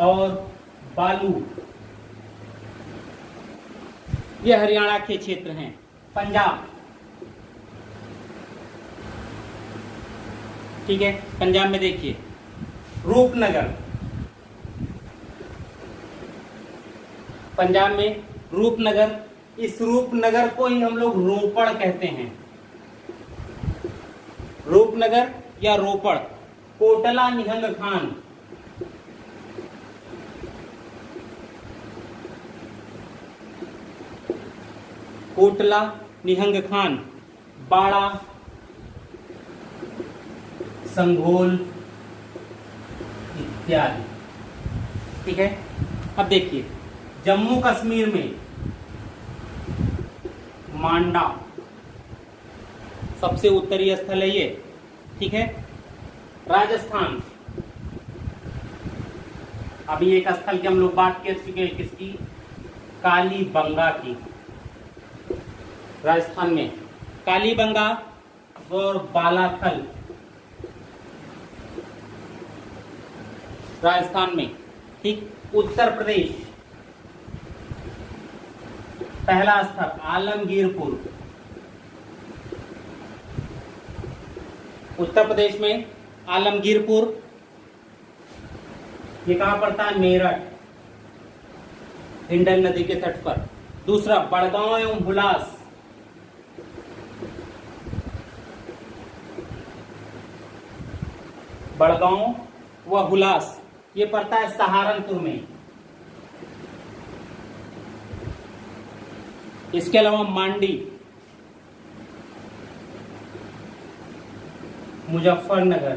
और बालू, ये हरियाणा के क्षेत्र हैं। पंजाब, ठीक है, पंजाब में देखिए रूपनगर, पंजाब में रूपनगर, इस रूपनगर को ही हम लोग रोपड़ कहते हैं, रूपनगर या रोपड़। कोटला निहंग खान, कोटला निहंग खान, बाड़ा, संघोल इत्यादि। ठीक है, अब देखिए जम्मू कश्मीर में मांडा सबसे उत्तरी स्थल है ये। ठीक है, राजस्थान, अभी एक स्थल की हम लोग बात कर चुके हैं, किसकी, कालीबंगा की। राजस्थान में कालीबंगा और बालाथल, राजस्थान में। ठीक, उत्तर प्रदेश पहला स्थल आलमगीरपुर, उत्तर प्रदेश में आलमगीरपुर, ये कहां पड़ता है, मेरठ, हिंडन नदी के तट पर। दूसरा बड़गांव एवं हुलास, बड़गांव व हुलास, ये पड़ता है सहारनपुर में। इसके अलावा मांडी, मुजफ्फरनगर।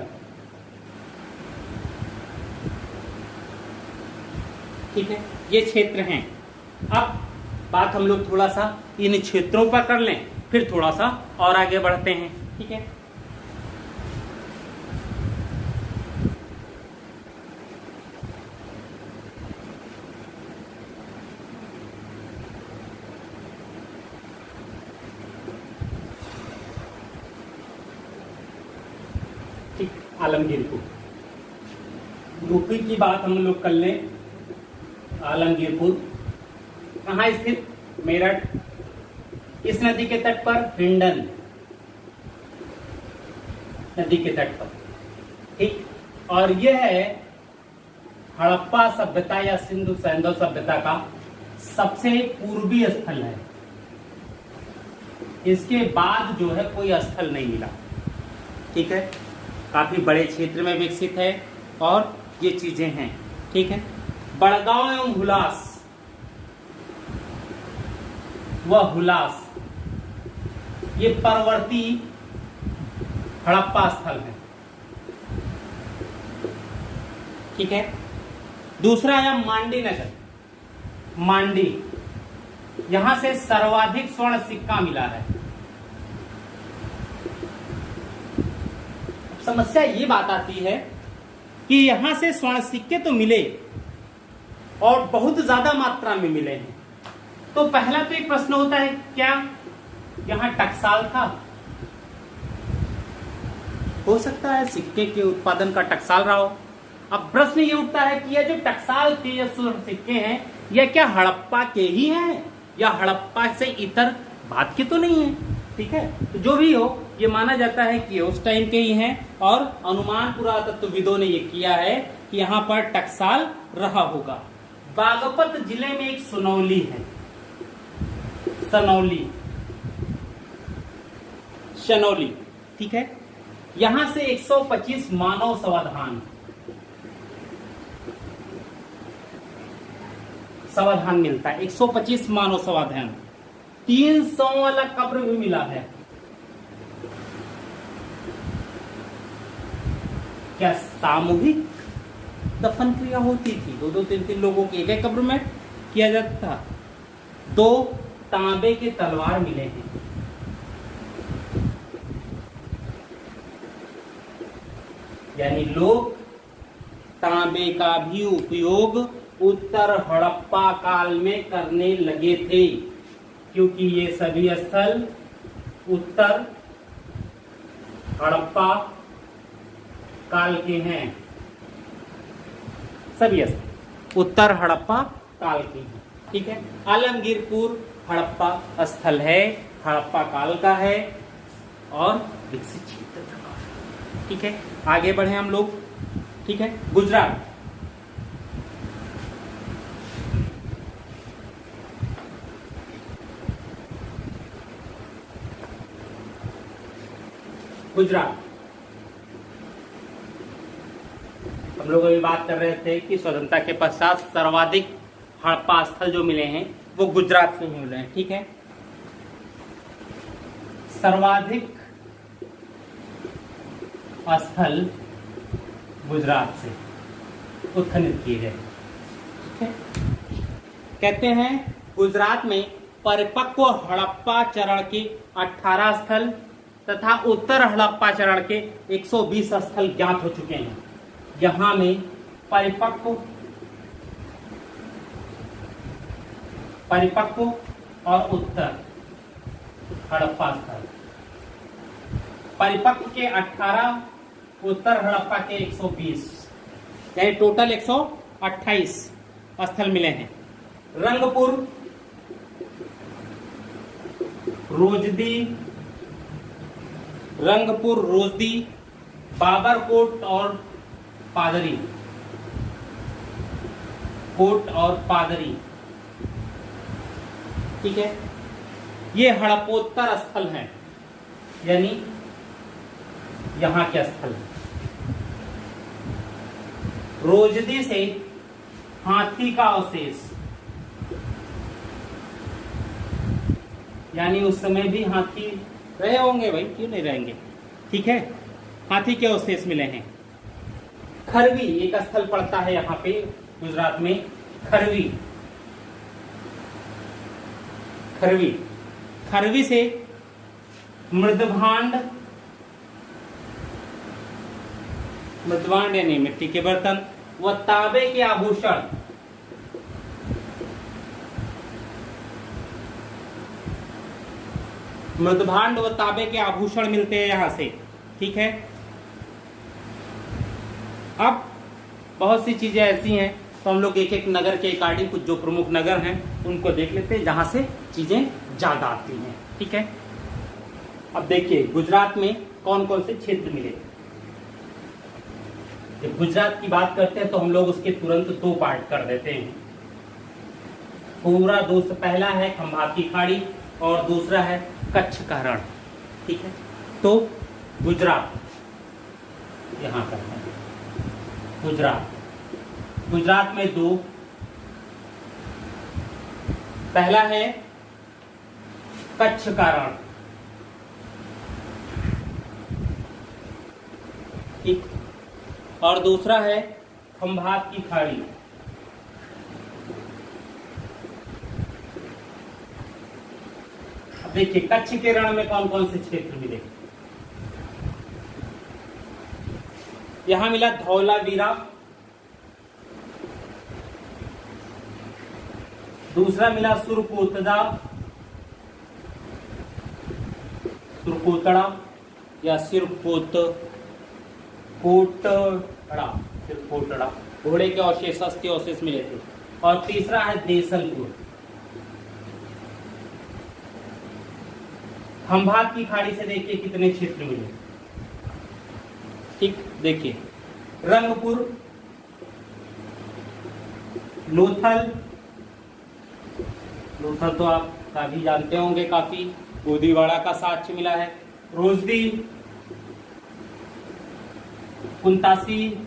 ठीक है, ये क्षेत्र हैं। अब बात हम लोग थोड़ा सा इन क्षेत्रों पर कर लें, फिर थोड़ा सा और आगे बढ़ते हैं। ठीक है, आलमगीरपुर, यूपी की बात हम लोग कर लें। आलमगीरपुर कहाँ स्थित, मेरठ, इस नदी के तट पर हिंडन नदी के तट पर। ठीक, और यह है हड़प्पा सभ्यता या सिंधु सैंधव सभ्यता का सबसे पूर्वी स्थल है। इसके बाद जो है कोई स्थल नहीं मिला। ठीक है, काफी बड़े क्षेत्र में विकसित है और ये चीजें हैं। ठीक है, बड़गांव एवं हुलास, वह हुलास ये परवर्ती हड़प्पा स्थल है। ठीक है, दूसरा है मांडी नगर, मांडी, यहां से सर्वाधिक स्वर्ण सिक्का मिला है। समस्या ये बात आती है कि यहां से स्वर्ण सिक्के तो मिले और बहुत ज्यादा मात्रा में मिले हैं। तो पहला तो एक प्रश्न होता है, क्या यहां टकसाल था? हो सकता है सिक्के के उत्पादन का टकसाल रहा हो। अब प्रश्न ये उठता है कि यह जो टकसाल के या स्वर्ण सिक्के हैं, यह क्या हड़प्पा के ही हैं या हड़प्पा से इतर बात के तो नहीं है? ठीक है, तो जो भी हो, ये माना जाता है कि उस टाइम के ही हैं और अनुमान पुरातत्वविदों ने ये किया है कि यहाँ पर टकसाल रहा होगा। बागपत जिले में एक सुनौली है, शनौली, ठीक है। यहां से 125 मानव समाधान मिलता है, 125 मानव समाधान। 300 वाला कब्र भी मिला है। क्या सामूहिक दफन क्रिया होती थी? 2-2, 3-3 लोगों की एक कब्र में किया जाता था। 2 तांबे के तलवार मिले हैं। यानी लोग तांबे का भी उपयोग उत्तर हड़प्पा काल में करने लगे थे, क्योंकि ये सभी स्थल उत्तर हड़प्पा काल के हैं। सभी स्थल उत्तर हड़प्पा काल के हैं, ठीक है। आलमगीरपुर हड़प्पा स्थल है, हड़प्पा काल का है और विकसित क्षेत्र था, ठीक है। आगे बढ़े हम लोग, ठीक है। गुजरात, हम लोग अभी बात कर रहे थे कि स्वतंत्रता के पश्चात सर्वाधिक हड़प्पा स्थल जो मिले हैं वो गुजरात से मिल रहे हैं, ठीक है। सर्वाधिक स्थल गुजरात से उत्खनन किए गए, ठीक है। कहते हैं गुजरात में परिपक्व हड़प्पा चरण के 18 स्थल तथा उत्तर हड़प्पा चरण के 120 स्थल ज्ञात हो चुके हैं। यहां में परिपक्व और उत्तर हड़प्पा स्थल, परिपक्व के 18, उत्तर हड़प्पा के 120, यानी टोटल 128 स्थल मिले हैं। रंगपुर, रोजदी, बाबरकोट और पादरी, ठीक है। ये हड़प्पोत्तर स्थल हैं, यानी यहां के स्थल। रोजदी से हाथी का अवशेष, यानी उस समय भी हाथी रहे होंगे भाई, क्यों नहीं रहेंगे, ठीक है। हाथी के अवशेष मिले हैं। खरवी एक स्थल पड़ता है यहाँ पे गुजरात में, खरवी से मृदभांड यानी मिट्टी के बर्तन व तांबे के आभूषण, मृदभांड व तांबे के आभूषण मिलते हैं यहां से, ठीक है। अब बहुत सी चीजें ऐसी हैं, तो हम लोग एक एक नगर के अकॉर्डिंग कुछ जो प्रमुख नगर हैं उनको देख लेते हैं जहां से चीजें ज्यादा आती हैं, ठीक है। अब देखिए गुजरात में कौन कौन से क्षेत्र मिले। जब गुजरात की बात करते हैं तो हम लोग उसके तुरंत 2 पार्ट कर देते हैं। पूरा पहला है खंभात की खाड़ी और दूसरा है कच्छ का रण, ठीक है। तो गुजरात यहां पर है। गुजरात में 2, पहला है कच्छ का रण, ठीक, और दूसरा है खंभात की खाड़ी। अब देखिए कच्छ के रण में कौन कौन से क्षेत्र मिले। यहां मिला धौलावीरा, दूसरा मिला सुरकोतड़ा या सिरकोटड़ा, घोड़े के अवशेष, अस्थि अवशेष मिले थे। और तीसरा है देसलपुर। खंभात की खाड़ी से देखिए कितने क्षेत्र मिले, ठीक। देखिए रंगपुर, लोथल, लोथल तो आप काफी जानते होंगे, काफी गोदीवाड़ा का साक्ष्य मिला है। रोजदी, कुंतासी,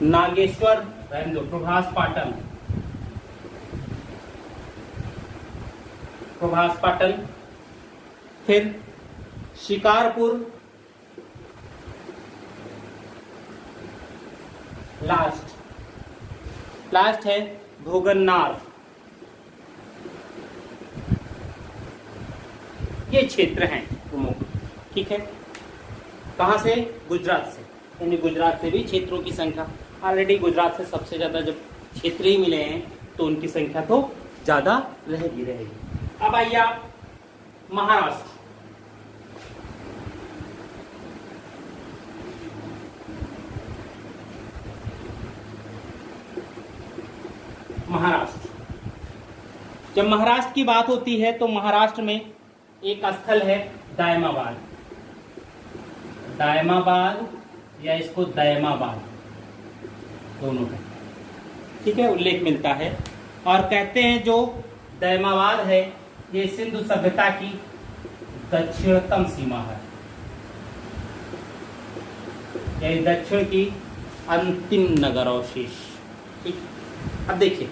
नागेश्वर, प्रभास पाटन, प्रभास पाटन, फिर शिकारपुर, लास्ट है भोगन्नार। ये क्षेत्र हैं प्रमुख, ठीक है। कहां से? गुजरात से, यानी गुजरात से भी क्षेत्रों की संख्या, ऑलरेडी गुजरात से सबसे ज्यादा जब क्षेत्र ही मिले हैं तो उनकी संख्या तो ज्यादा रहेगी। अब आइए आप महाराष्ट्र। महाराष्ट्र, जब महाराष्ट्र की बात होती है तो महाराष्ट्र में एक स्थल है दायमाबाद, दायमाबाद या इसको दयमाबाद, दोनों का, ठीक है, उल्लेख मिलता है। और कहते हैं जो दयमाबाद है ये सिंधु सभ्यता की दक्षिणतम सीमा है, यानी दक्षिण की अंतिम नगर अवशेष, ठीक। अब देखिए,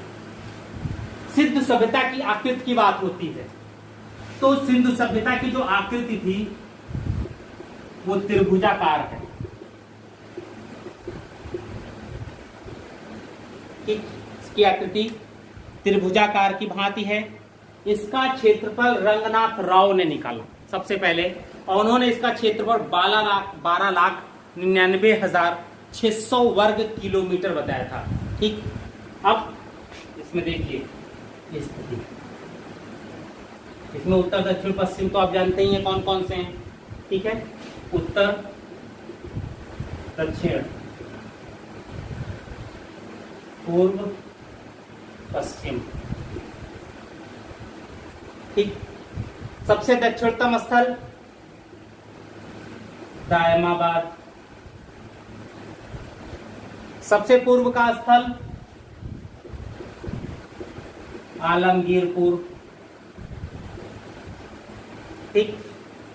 सिंधु सभ्यता की आकृति की बात होती है तो सिंधु सभ्यता की जो आकृति थी वो त्रिभुजाकार है, ठीक। इसकी आकृति त्रिभुजाकार की भांति है। इसका क्षेत्रफल रंगनाथ राव ने निकाला सबसे पहले, और उन्होंने इसका क्षेत्रफल 12,99,600 वर्ग किलोमीटर बताया था, ठीक। अब इसमें देखिए स्थिति, इसमें उत्तर दक्षिण पश्चिम तो आप जानते ही हैं कौन कौन से हैं, ठीक है। उत्तर, दक्षिण, पूर्व, पश्चिम, ठीक। सबसे दक्षिणतम स्थल दायमाबाद, सबसे पूर्व का स्थल आलमगीरपुर, ठीक।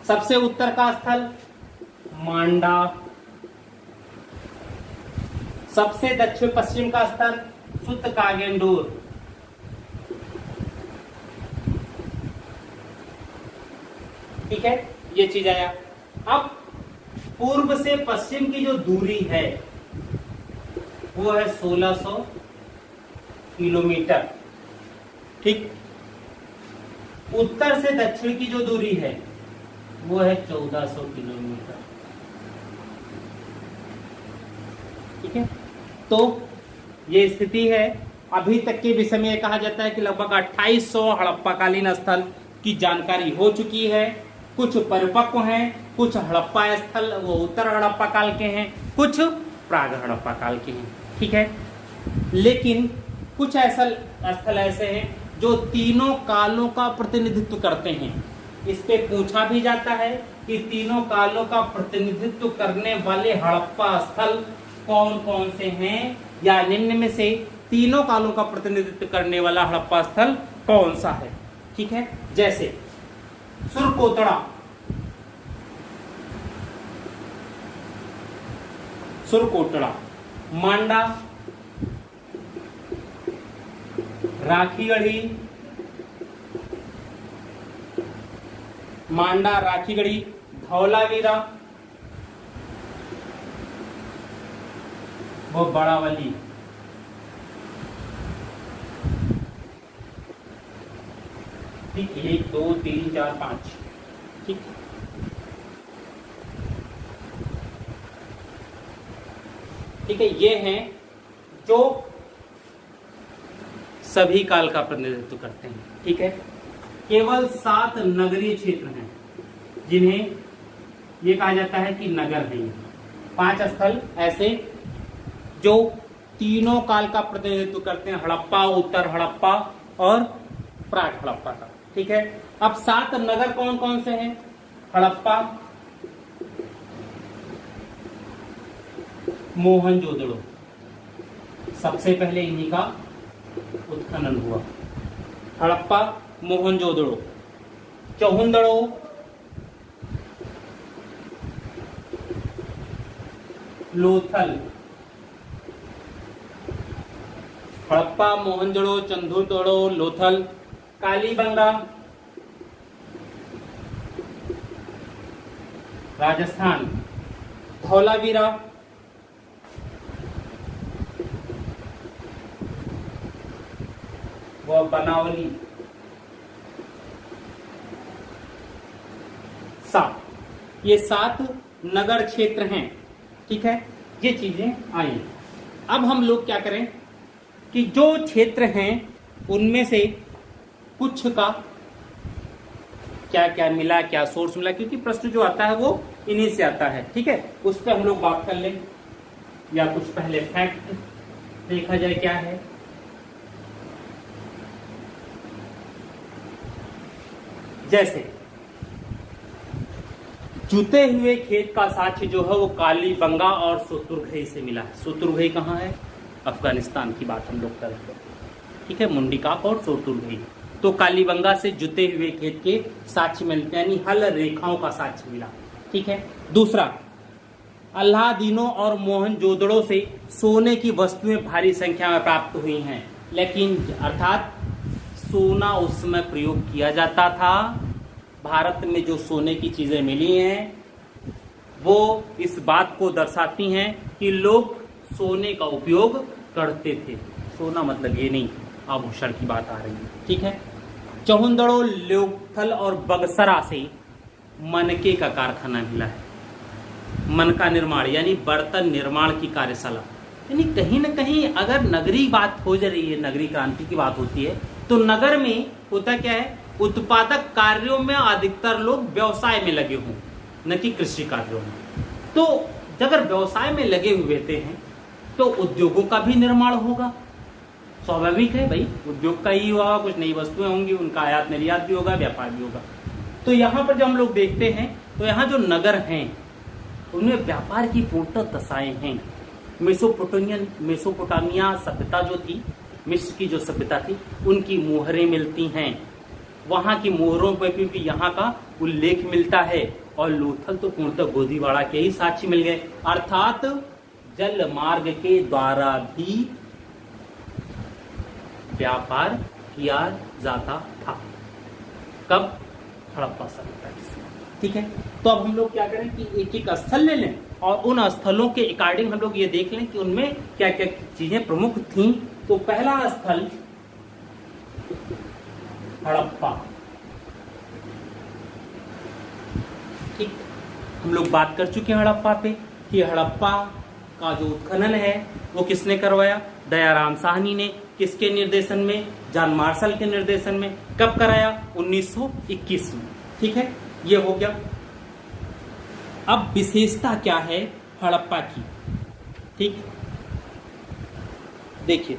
सबसे उत्तर का स्थल मांडा, सबसे दक्षिण पश्चिम का स्थल सुतकागेंडूर, ठीक है, ये चीज आया। अब पूर्व से पश्चिम की जो दूरी है वो है 1600 किलोमीटर, ठीक। उत्तर से दक्षिण की जो दूरी है वो है 1400 किलोमीटर, ठीक है। तो ये स्थिति है। अभी तक के विषय में कहा जाता है कि लगभग 2800 हड़प्पाकालीन स्थल की जानकारी हो चुकी है। कुछ परिपक्व हैं, कुछ हड़प्पा स्थल वो उत्तर हड़प्पा काल के हैं, कुछ प्राग हड़प्पा काल के हैं, ठीक है। लेकिन कुछ ऐसा स्थल ऐसे हैं जो तीनों कालों का प्रतिनिधित्व करते हैं। इस पे पूछा भी जाता है कि तीनों कालों का प्रतिनिधित्व करने वाले हड़प्पा स्थल कौन कौन से हैं, या निम्न में से तीनों कालों का प्रतिनिधित्व करने वाला हड़प्पा स्थल कौन सा है, ठीक है। जैसे सुरकोटड़ा, सुरकोटड़ा, मांडा, राखीगढ़ी, मांडा, राखीगढ़ी, धौलावीरा, वो बड़ावली, ठीक। 1 2 3 4 5, ठीक। ठीक है, ये हैं जो सभी काल का प्रतिनिधित्व करते हैं, ठीक है। केवल 7 नगरीय क्षेत्र हैं जिन्हें ये कहा जाता है कि नगर है। 5 स्थल ऐसे जो तीनों काल का प्रतिनिधित्व करते हैं, हड़प्पा, उत्तर हड़प्पा और प्राग हड़प्पा का, ठीक है। अब 7 नगर कौन कौन से हैं? हड़प्पा, मोहनजोदड़ो, सबसे पहले इन्हीं का उत्खनन हुआ। हड़प्पा, मोहनजोदड़ो, चौहंदड़ो, लोथल। हड़प्पा, मोहनजोदड़ो, चंदूदड़ो, लोथल। कालीबंगा, राजस्थान। धौलावीरा, व बनावली। 7, ये 7 नगर क्षेत्र हैं। ठीक है, ये चीजें आई। अब हम लोग क्या करें कि जो क्षेत्र हैं उनमें से कुछ का क्या क्या मिला, क्या सोर्स मिला, क्योंकि प्रश्न जो आता है वो इन्हीं से आता है। ठीक है, उस पर हम लोग बात कर लें, या कुछ पहले फैक्ट देखा जाए क्या है। जैसे जुते हुए खेत का साक्ष्य जो है वो कालीबंगा और शत्रुघ्न से मिला है। शत्रुघ्न कहाँ है? अफगानिस्तान की बात हम लोग कर रहे हैं। ठीक है, मुंडीकाप और शत्रुघ्न। तो कालीबंगा से जुते हुए खेत के साक्ष्य मिलते हैं, यानी हल रेखाओं का साक्ष्य मिला। ठीक है। दूसरा, अल्लादीनों और मोहनजोदड़ो से सोने की वस्तुएं भारी संख्या में प्राप्त हुई हैं, लेकिन अर्थात सोना उस समय प्रयोग किया जाता था। भारत में जो सोने की चीजें मिली हैं वो इस बात को दर्शाती हैं कि लोग सोने का उपयोग करते थे। सोना मतलब ये नहीं आभूषण की बात आ रही है। ठीक है। चौहंदड़ो, लोथल और बगसरा से मनके का कारखाना मिला है। मन का निर्माण यानी बर्तन निर्माण की कार्यशाला, यानी कहीं ना कहीं अगर नगरी बात हो जा रही है, नगरी क्रांति की बात होती है, तो नगर में होता क्या है, उत्पादक कार्यों में अधिकतर लोग व्यवसाय में लगे हों, न कि कृषि कार्यों में। तो अगर व्यवसाय में लगे हुए हैं तो उद्योगों का भी निर्माण होगा, स्वाभाविक है भाई, उद्योग का ही होगा, कुछ नई वस्तुएं होंगी, उनका आयात निर्यात भी होगा, व्यापार भी होगा। तो यहाँ पर जब हम लोग देखते हैं तो यहाँ जो नगर हैं उनमें व्यापार की पूर्णतः दशाएं हैं। मेसोपोटामिया सभ्यता जो थी, मिस्र की जो सभ्यता थी, उनकी मोहरें मिलती हैं। वहां की मोहरों पर भी यहाँ का उल्लेख मिलता है। और लोथल तो पूर्णतः गोदीवाड़ा के ही साक्ष्य मिल गए, अर्थात जल मार्ग के द्वारा भी व्यापार किया जाता था। कब? हड़प्पा सभ्यता के समय। ठीक है। तो अब हम लोग क्या करें कि एक एक स्थल ले लें और उन स्थलों के अकॉर्डिंग हम लोग ये देख लें कि उनमें क्या क्या चीजें प्रमुख थीं। तो पहला स्थल हड़प्पा। ठीक, हम लोग बात कर चुके हैं हड़प्पा पे कि हड़प्पा का जो उत्खनन है वो किसने करवाया? दयाराम साहनी ने। किसके निर्देशन में? जॉन मार्शल के निर्देशन में। कब कराया? 1921 में। ठीक है, ये हो गया। अब विशेषता क्या है हड़प्पा की? ठीक, देखिए,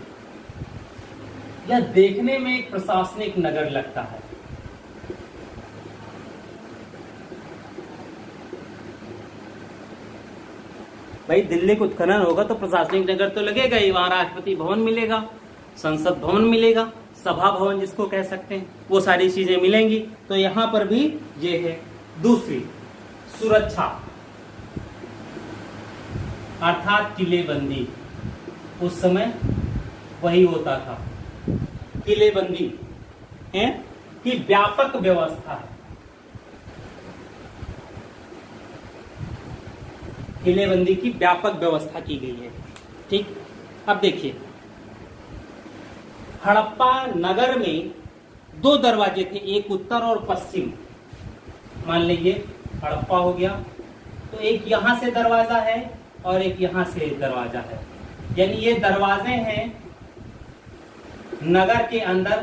यह देखने में एक प्रशासनिक नगर लगता है। भाई दिल्ली का उत्खनन होगा तो प्रशासनिक नगर तो लगेगा ही, वहां राष्ट्रपति भवन मिलेगा, संसद भवन मिलेगा, सभा भवन जिसको कह सकते हैं, वो सारी चीजें मिलेंगी। तो यहां पर भी ये है। दूसरी, सुरक्षा अर्थात किलेबंदी। उस समय वही होता था, किलेबंदी है कि व्यापक व्यवस्था है। किलेबंदी की व्यापक व्यवस्था की गई है। ठीक, अब देखिए, हड़प्पा नगर में 2 दरवाजे थे, एक उत्तर और पश्चिम। मान लीजिए हड़प्पा हो गया तो एक यहां से दरवाजा है और एक यहां से दरवाजा है, यानी ये दरवाजे हैं नगर के अंदर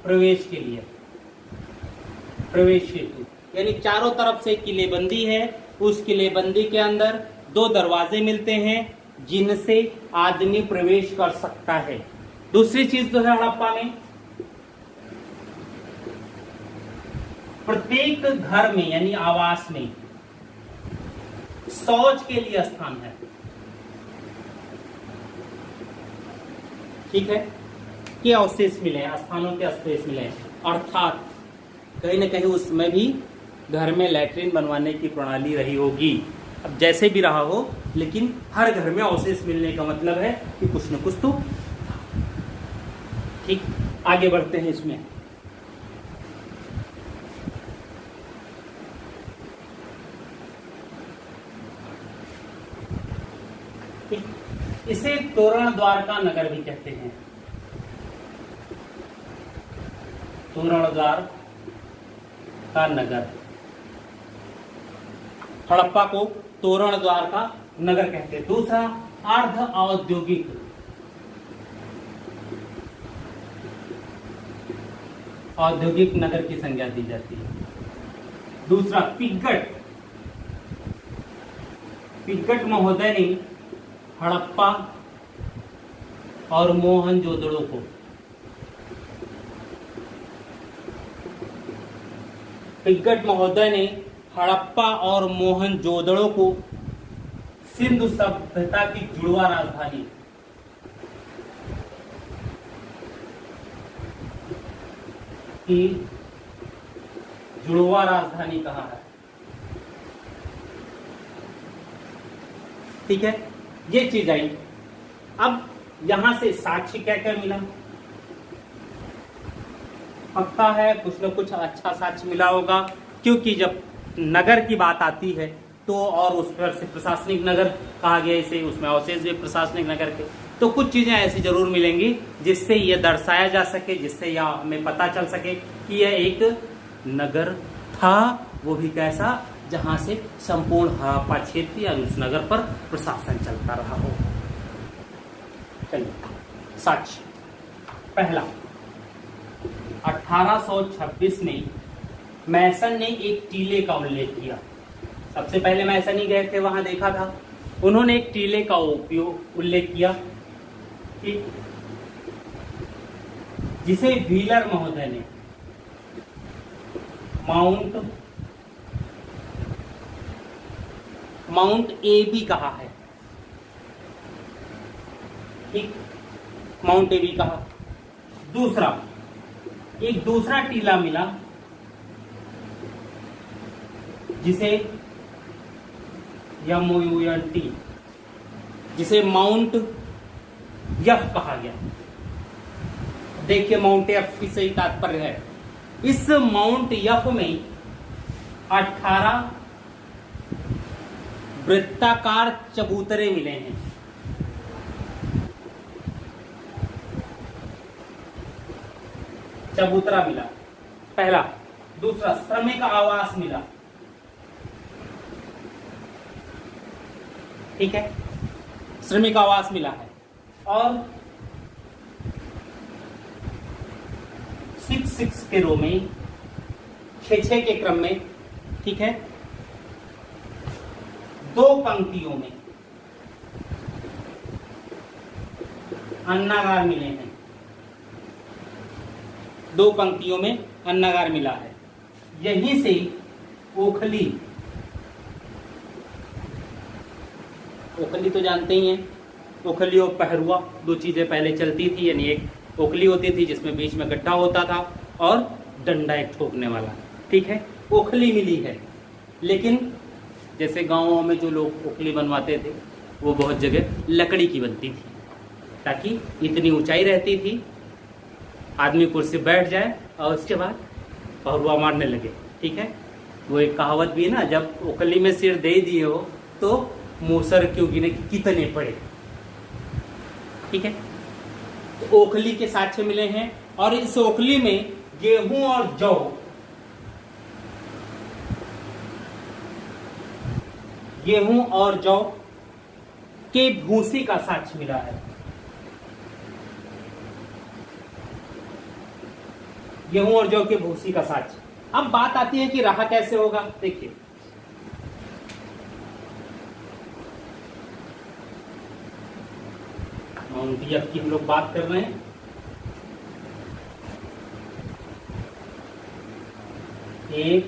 प्रवेश के लिए, प्रवेश हेतु। यानी चारों तरफ से किलेबंदी है, उस किलेबंदी के अंदर 2 दरवाजे मिलते हैं जिनसे आदमी प्रवेश कर सकता है। दूसरी चीज जो है हड़प्पा में, प्रत्येक घर में यानी आवास में शौच के लिए स्थान है। ठीक है, के अवशेष मिले हैं, स्थानों के अवशेष मिले हैं, अर्थात कहीं न कहीं उसमें भी घर में लैट्रिन बनवाने की प्रणाली रही होगी। अब जैसे भी रहा हो, लेकिन हर घर में अवशेष मिलने का मतलब है कि कुछ न कुछ तो। ठीक, आगे बढ़ते हैं इसमें। इसे तोरण द्वार का नगर भी कहते हैं। तोरण द्वार का नगर, हड़प्पा को तोरण द्वार का नगर कहते हैं। दूसरा, अर्ध औद्योगिक, औद्योगिक नगर की संज्ञा दी जाती है। दूसरा, पिग्गट, पिग्गट महोदय ने हड़प्पा और मोहनजोदड़ो को पिग्गट महोदय ने हड़प्पा और मोहनजोदड़ो को सिंधु सभ्यता की जुड़वा राजधानी की जुड़वा राजधानी कहा है। ठीक है, ये चीज आई। अब यहां से साक्ष्य क्या क्या मिला, पक्का है कुछ न कुछ अच्छा साक्ष्य मिला होगा, क्योंकि जब नगर की बात आती है तो, और उस पर से प्रशासनिक नगर कहा गया इसे, उसमें अवशेष भी प्रशासनिक नगर के, तो कुछ चीजें ऐसी जरूर मिलेंगी जिससे यह दर्शाया जा सके, जिससे यह हमें पता चल सके कि यह एक नगर था, वो भी कैसा, जहां से संपूर्ण हड़प्पा क्षेत्र या उस नगर पर प्रशासन चलता रहा हो। चलिए, साक्ष्य पहला, 1826 में मैसन ने एक टीले का उल्लेख किया। सबसे पहले मैसन ही गए थे, वहां देखा था, उन्होंने एक टीले का उल्लेख किया, जिसे व्हीलर महोदय ने माउंट एबी कहा है। ठीक, माउंट एबी कहा। दूसरा, एक दूसरा टीला मिला जिसे MOUNT, जिसे माउंट यफ कहा गया। देखिए, माउंट यफ से ही तात्पर्य है, इस माउंट यफ में 18 वृत्ताकार चबूतरे मिले हैं। चबूतरा मिला पहला। दूसरा, श्रमिक आवास मिला। ठीक है, श्रमिक आवास मिला है। और 6-6 के रो में, 6-6 के क्रम में, ठीक है, 2 पंक्तियों में अन्नागार मिले हैं। 2 पंक्तियों में अन्नागार मिला है। यहीं से ओखली तो जानते ही हैं, ओखली और पहरुआ 2 चीजें पहले चलती थी, यानी एक ओखली होती थी जिसमें बीच में गड्ढा होता था और डंडा एक ठोकने वाला। ठीक है, ओखली मिली है। लेकिन जैसे गांवों में जो लोग ओखली बनवाते थे, वो बहुत जगह लकड़ी की बनती थी, ताकि इतनी ऊंचाई रहती थी, आदमी कुर्सी बैठ जाए और उसके बाद पहरुआ मारने लगे। ठीक है, वो एक कहावत भी है ना, जब ओखली में सिर दे दिए हो तो मूसर क्यों गिने कि कितने पड़े। ठीक है, तो ओखली के साक्ष्य मिले हैं। और इस ओखली में गेहूं और जौ, गेहूं और जौ के भूसी का साक्ष्य मिला है। गेहूं और जौ के भूसी का साक्ष्य। अब बात आती है कि रहा कैसे होगा। देखिए, माउंट यफ की हम लोग बात कर रहे हैं। एक,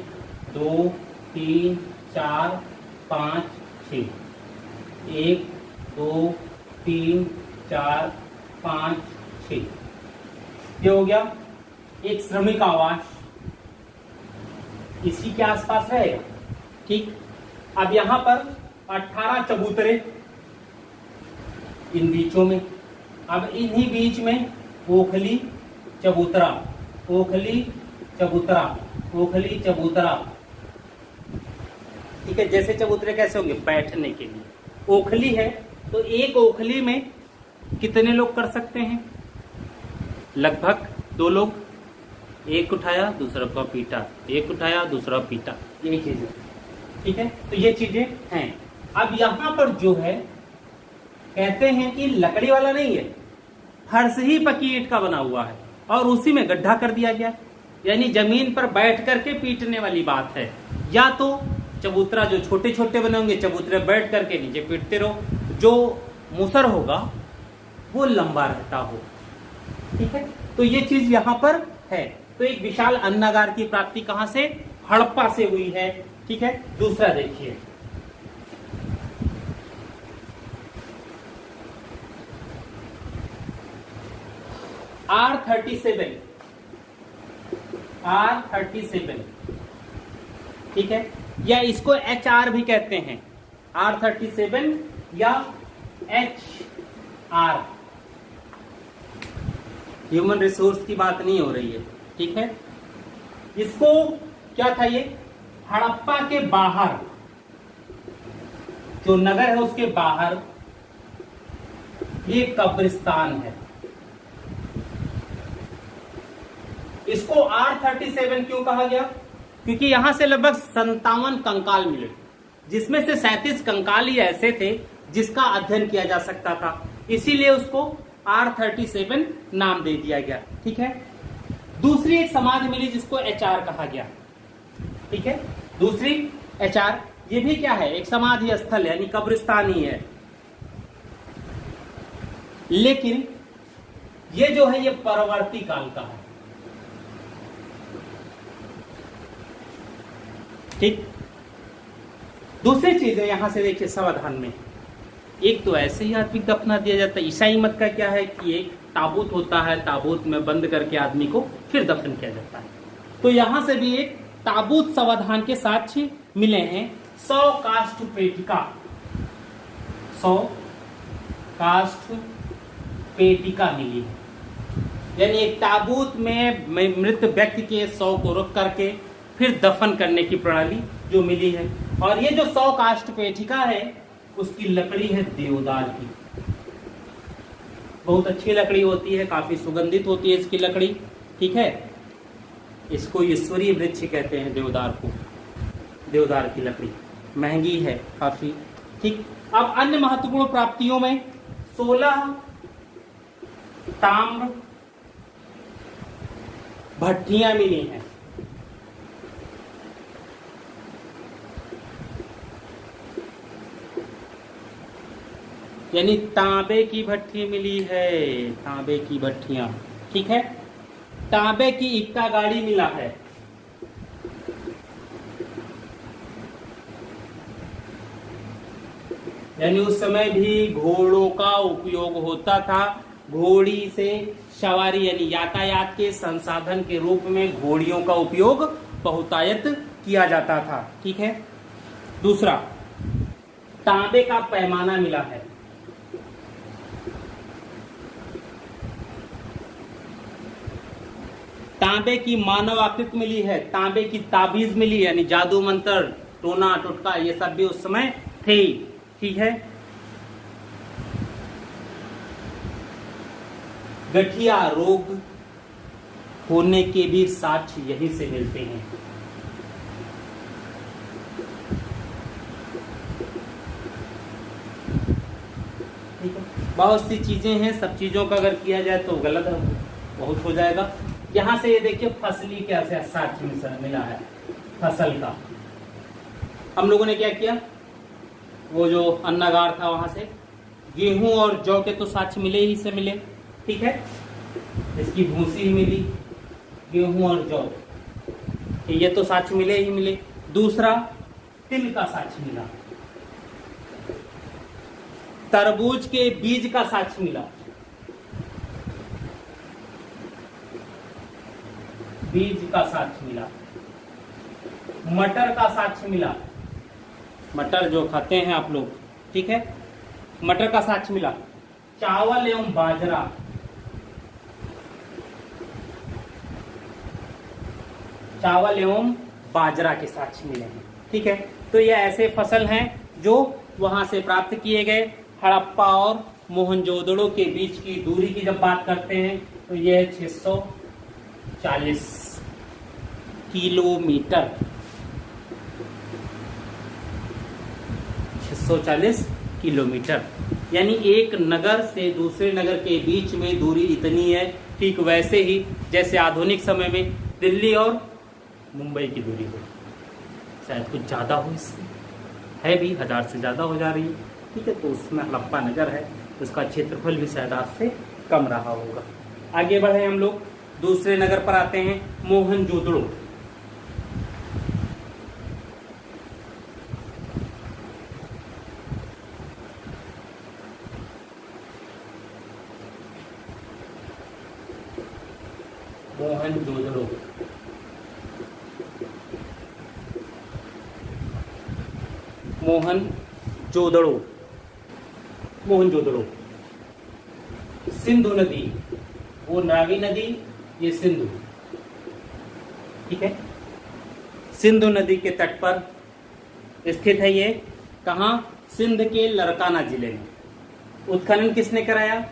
2, 3, 4, 5, 6। 1, 2, 3, 4, 5, के, ये हो गया एक श्रमिक आवास, इसी के आसपास रहेगा। ठीक, अब यहां पर 18 चबूतरे इन बीचों में, अब इन्हीं बीच में ओखली चबूतरा, ओखली चबूतरा, ओखली चबूतरा। ठीक है, जैसे चबूतरे कैसे होंगे, बैठने के लिए। ओखली है तो एक ओखली में कितने लोग कर सकते हैं, लगभग 2 लोग। एक उठाया दूसरा को पीटा, एक उठाया दूसरा पीटा, यही चीज है। ठीक है, तो ये चीजें हैं। अब यहां पर जो है कहते हैं कि लकड़ी वाला नहीं है, फर्श ही पक्की ईंट का बना हुआ है और उसी में गड्ढा कर दिया गया, यानी जमीन पर बैठ करके पीटने वाली बात है। या तो चबूतरा जो छोटे छोटे बने होंगे, चबूतरे बैठ करके नीचे पीटते रहो, जो मुसर होगा वो लंबा रहता हो। ठीक है, तो ये चीज यहां पर है। तो एक विशाल अन्नागार की प्राप्ति कहां से, हड़प्पा से हुई है। ठीक है, दूसरा देखिए, R37, R37, ठीक है, या इसको HR भी कहते हैं, R37 या HR, ह्यूमन रिसोर्स की बात नहीं हो रही है। ठीक है, इसको क्या था, ये हड़प्पा के बाहर, जो नगर है उसके बाहर ये कब्रिस्तान है। इसको R37 क्यों कहा गया, क्योंकि यहां से लगभग 57 कंकाल मिले, जिसमें से 37 कंकाल ही ऐसे थे जिसका अध्ययन किया जा सकता था, इसीलिए उसको R37 नाम दे दिया गया। ठीक है, दूसरी एक समाधि मिली जिसको HR कहा गया। ठीक है, दूसरी HR, ये भी क्या है, एक समाधि स्थल यानी कब्रिस्तान ही है, लेकिन ये जो है ये परवर्ती काल का है। ठीक, दूसरी चीज है यहां से देखिए सावधान में, एक तो ऐसे ही आदमी दफना दिया जाता है। ईसाई मत का क्या है कि एक ताबूत होता है, ताबूत में बंद करके आदमी को फिर दफन किया जाता है। तो यहां से भी एक ताबूत सावधान के साक्ष्य मिले हैं। 100 काष्ठ पेटिका, 100 काष्ठ पेटिका मिली है, यानी एक ताबूत में मृत व्यक्ति के 100 को रख करके फिर दफन करने की प्रणाली जो मिली है। और ये जो 100 काष्ठ पेटिका है उसकी लकड़ी है देवदार की, बहुत अच्छी लकड़ी होती है, काफी सुगंधित होती है इसकी लकड़ी। ठीक है, इसको ईश्वरीय वृक्ष कहते हैं देवदार को, देवदार की लकड़ी महंगी है काफी। ठीक, अब अन्य महत्वपूर्ण प्राप्तियों में 16 ताम्र भट्टियां मिली हैं। यानी तांबे की भट्टी मिली है, तांबे की भट्टियां। ठीक है, तांबे की इक्का गाड़ी मिला है, यानी उस समय भी घोड़ों का उपयोग होता था। घोड़ी से सवारी यानी यातायात के संसाधन के रूप में घोड़ियों का उपयोग बहुतायत किया जाता था। ठीक है, दूसरा तांबे का पैमाना मिला है, तांबे की मानव आकृति मिली है, तांबे की ताबीज मिली, यानी जादू मंत्र टोना टोटका ये सब भी उस समय थे। ठीक है, गठिया रोग होने के भी साक्ष्य यहीं से मिलते हैं। ठीक है, बहुत सी चीजें हैं, सब चीजों का अगर किया जाए तो गलत बहुत हो जाएगा। यहां से ये देखिए फसली क्या साक्ष्य मिला है, फसल का। हम लोगों ने क्या किया, वो जो अन्नागार था वहां से गेहूं और जौ के तो साक्ष्य मिले ही से मिले। ठीक है, इसकी भूसी मिली, गेहूं और जौ, ये तो साक्ष्य मिले ही मिले। दूसरा तिल का साक्ष्य मिला, तरबूज के बीज का साक्ष्य मिला, बीज का साक्ष्य मिला, मटर का साक्ष्य मिला, मटर जो खाते हैं आप लोग, ठीक है, मटर का साक्ष्य मिला, चावल एवं बाजरा, चावल एवं बाजरा के साक्ष्य मिले हैं, ठीक है। तो ये ऐसे फसल हैं जो वहां से प्राप्त किए गए। हड़प्पा और मोहनजोदड़ो के बीच की दूरी की जब बात करते हैं तो यह 640 किलोमीटर, 640 किलोमीटर, यानी एक नगर से दूसरे नगर के बीच में दूरी इतनी है। ठीक वैसे ही जैसे आधुनिक समय में दिल्ली और मुंबई की दूरी हो, शायद कुछ ज़्यादा हो, इससे है भी 1000 से ज़्यादा हो जा रही है, ठीक है। तो उसमें हड़प्पा नगर है, उसका क्षेत्रफल भी शायद आज से कम रहा होगा। आगे बढ़े हम लोग, दूसरे नगर पर आते हैं, मोहनजोदड़ो। मोहनजोदड़ो मोहनजोदड़ो मोहनजोदड़ो सिंधु नदी, वो रावी नदी, ये सिंधु, ठीक है, सिंधु नदी के तट पर स्थित है। ये कहाँ? सिंध के लड़काना जिले में। उत्खनन किसने कराया?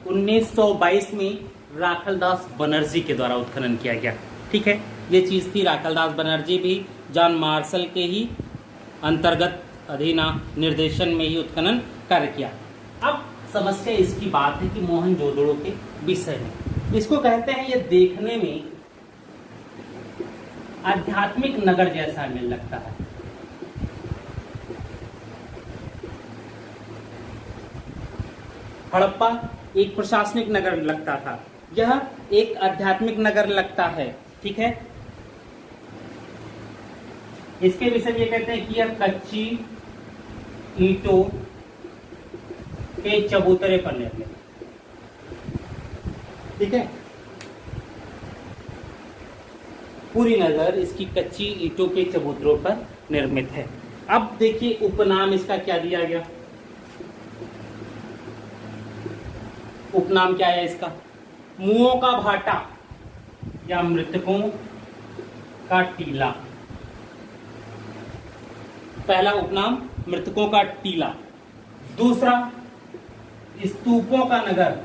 1922 में राखलदास बनर्जी के द्वारा उत्खनन किया गया, ठीक है। ये चीज थी, राखलदास बनर्जी भी जॉन मार्शल के ही अंतर्गत अधीन निर्देशन में ही उत्खनन कार्य किया। अब समस्या इसकी बात है कि मोहनजोदड़ो के विषय में, इसको कहते हैं, ये देखने में आध्यात्मिक नगर जैसा हमें लगता है। हड़प्पा एक प्रशासनिक नगर लगता था, यह एक आध्यात्मिक नगर लगता है, ठीक है। इसके विषय में ये कहते हैं कि यह कच्ची ईंटों के चबूतरे पर निर्मित, ठीक है। पूरी नगर इसकी कच्ची ईंटों के चबूतरों पर निर्मित है। अब देखिए उपनाम इसका क्या दिया गया, उपनाम क्या है इसका? मुओं का भाटा या मृतकों का टीला। पहला उपनाम मृतकों का टीला, दूसरा स्तूपों का नगर,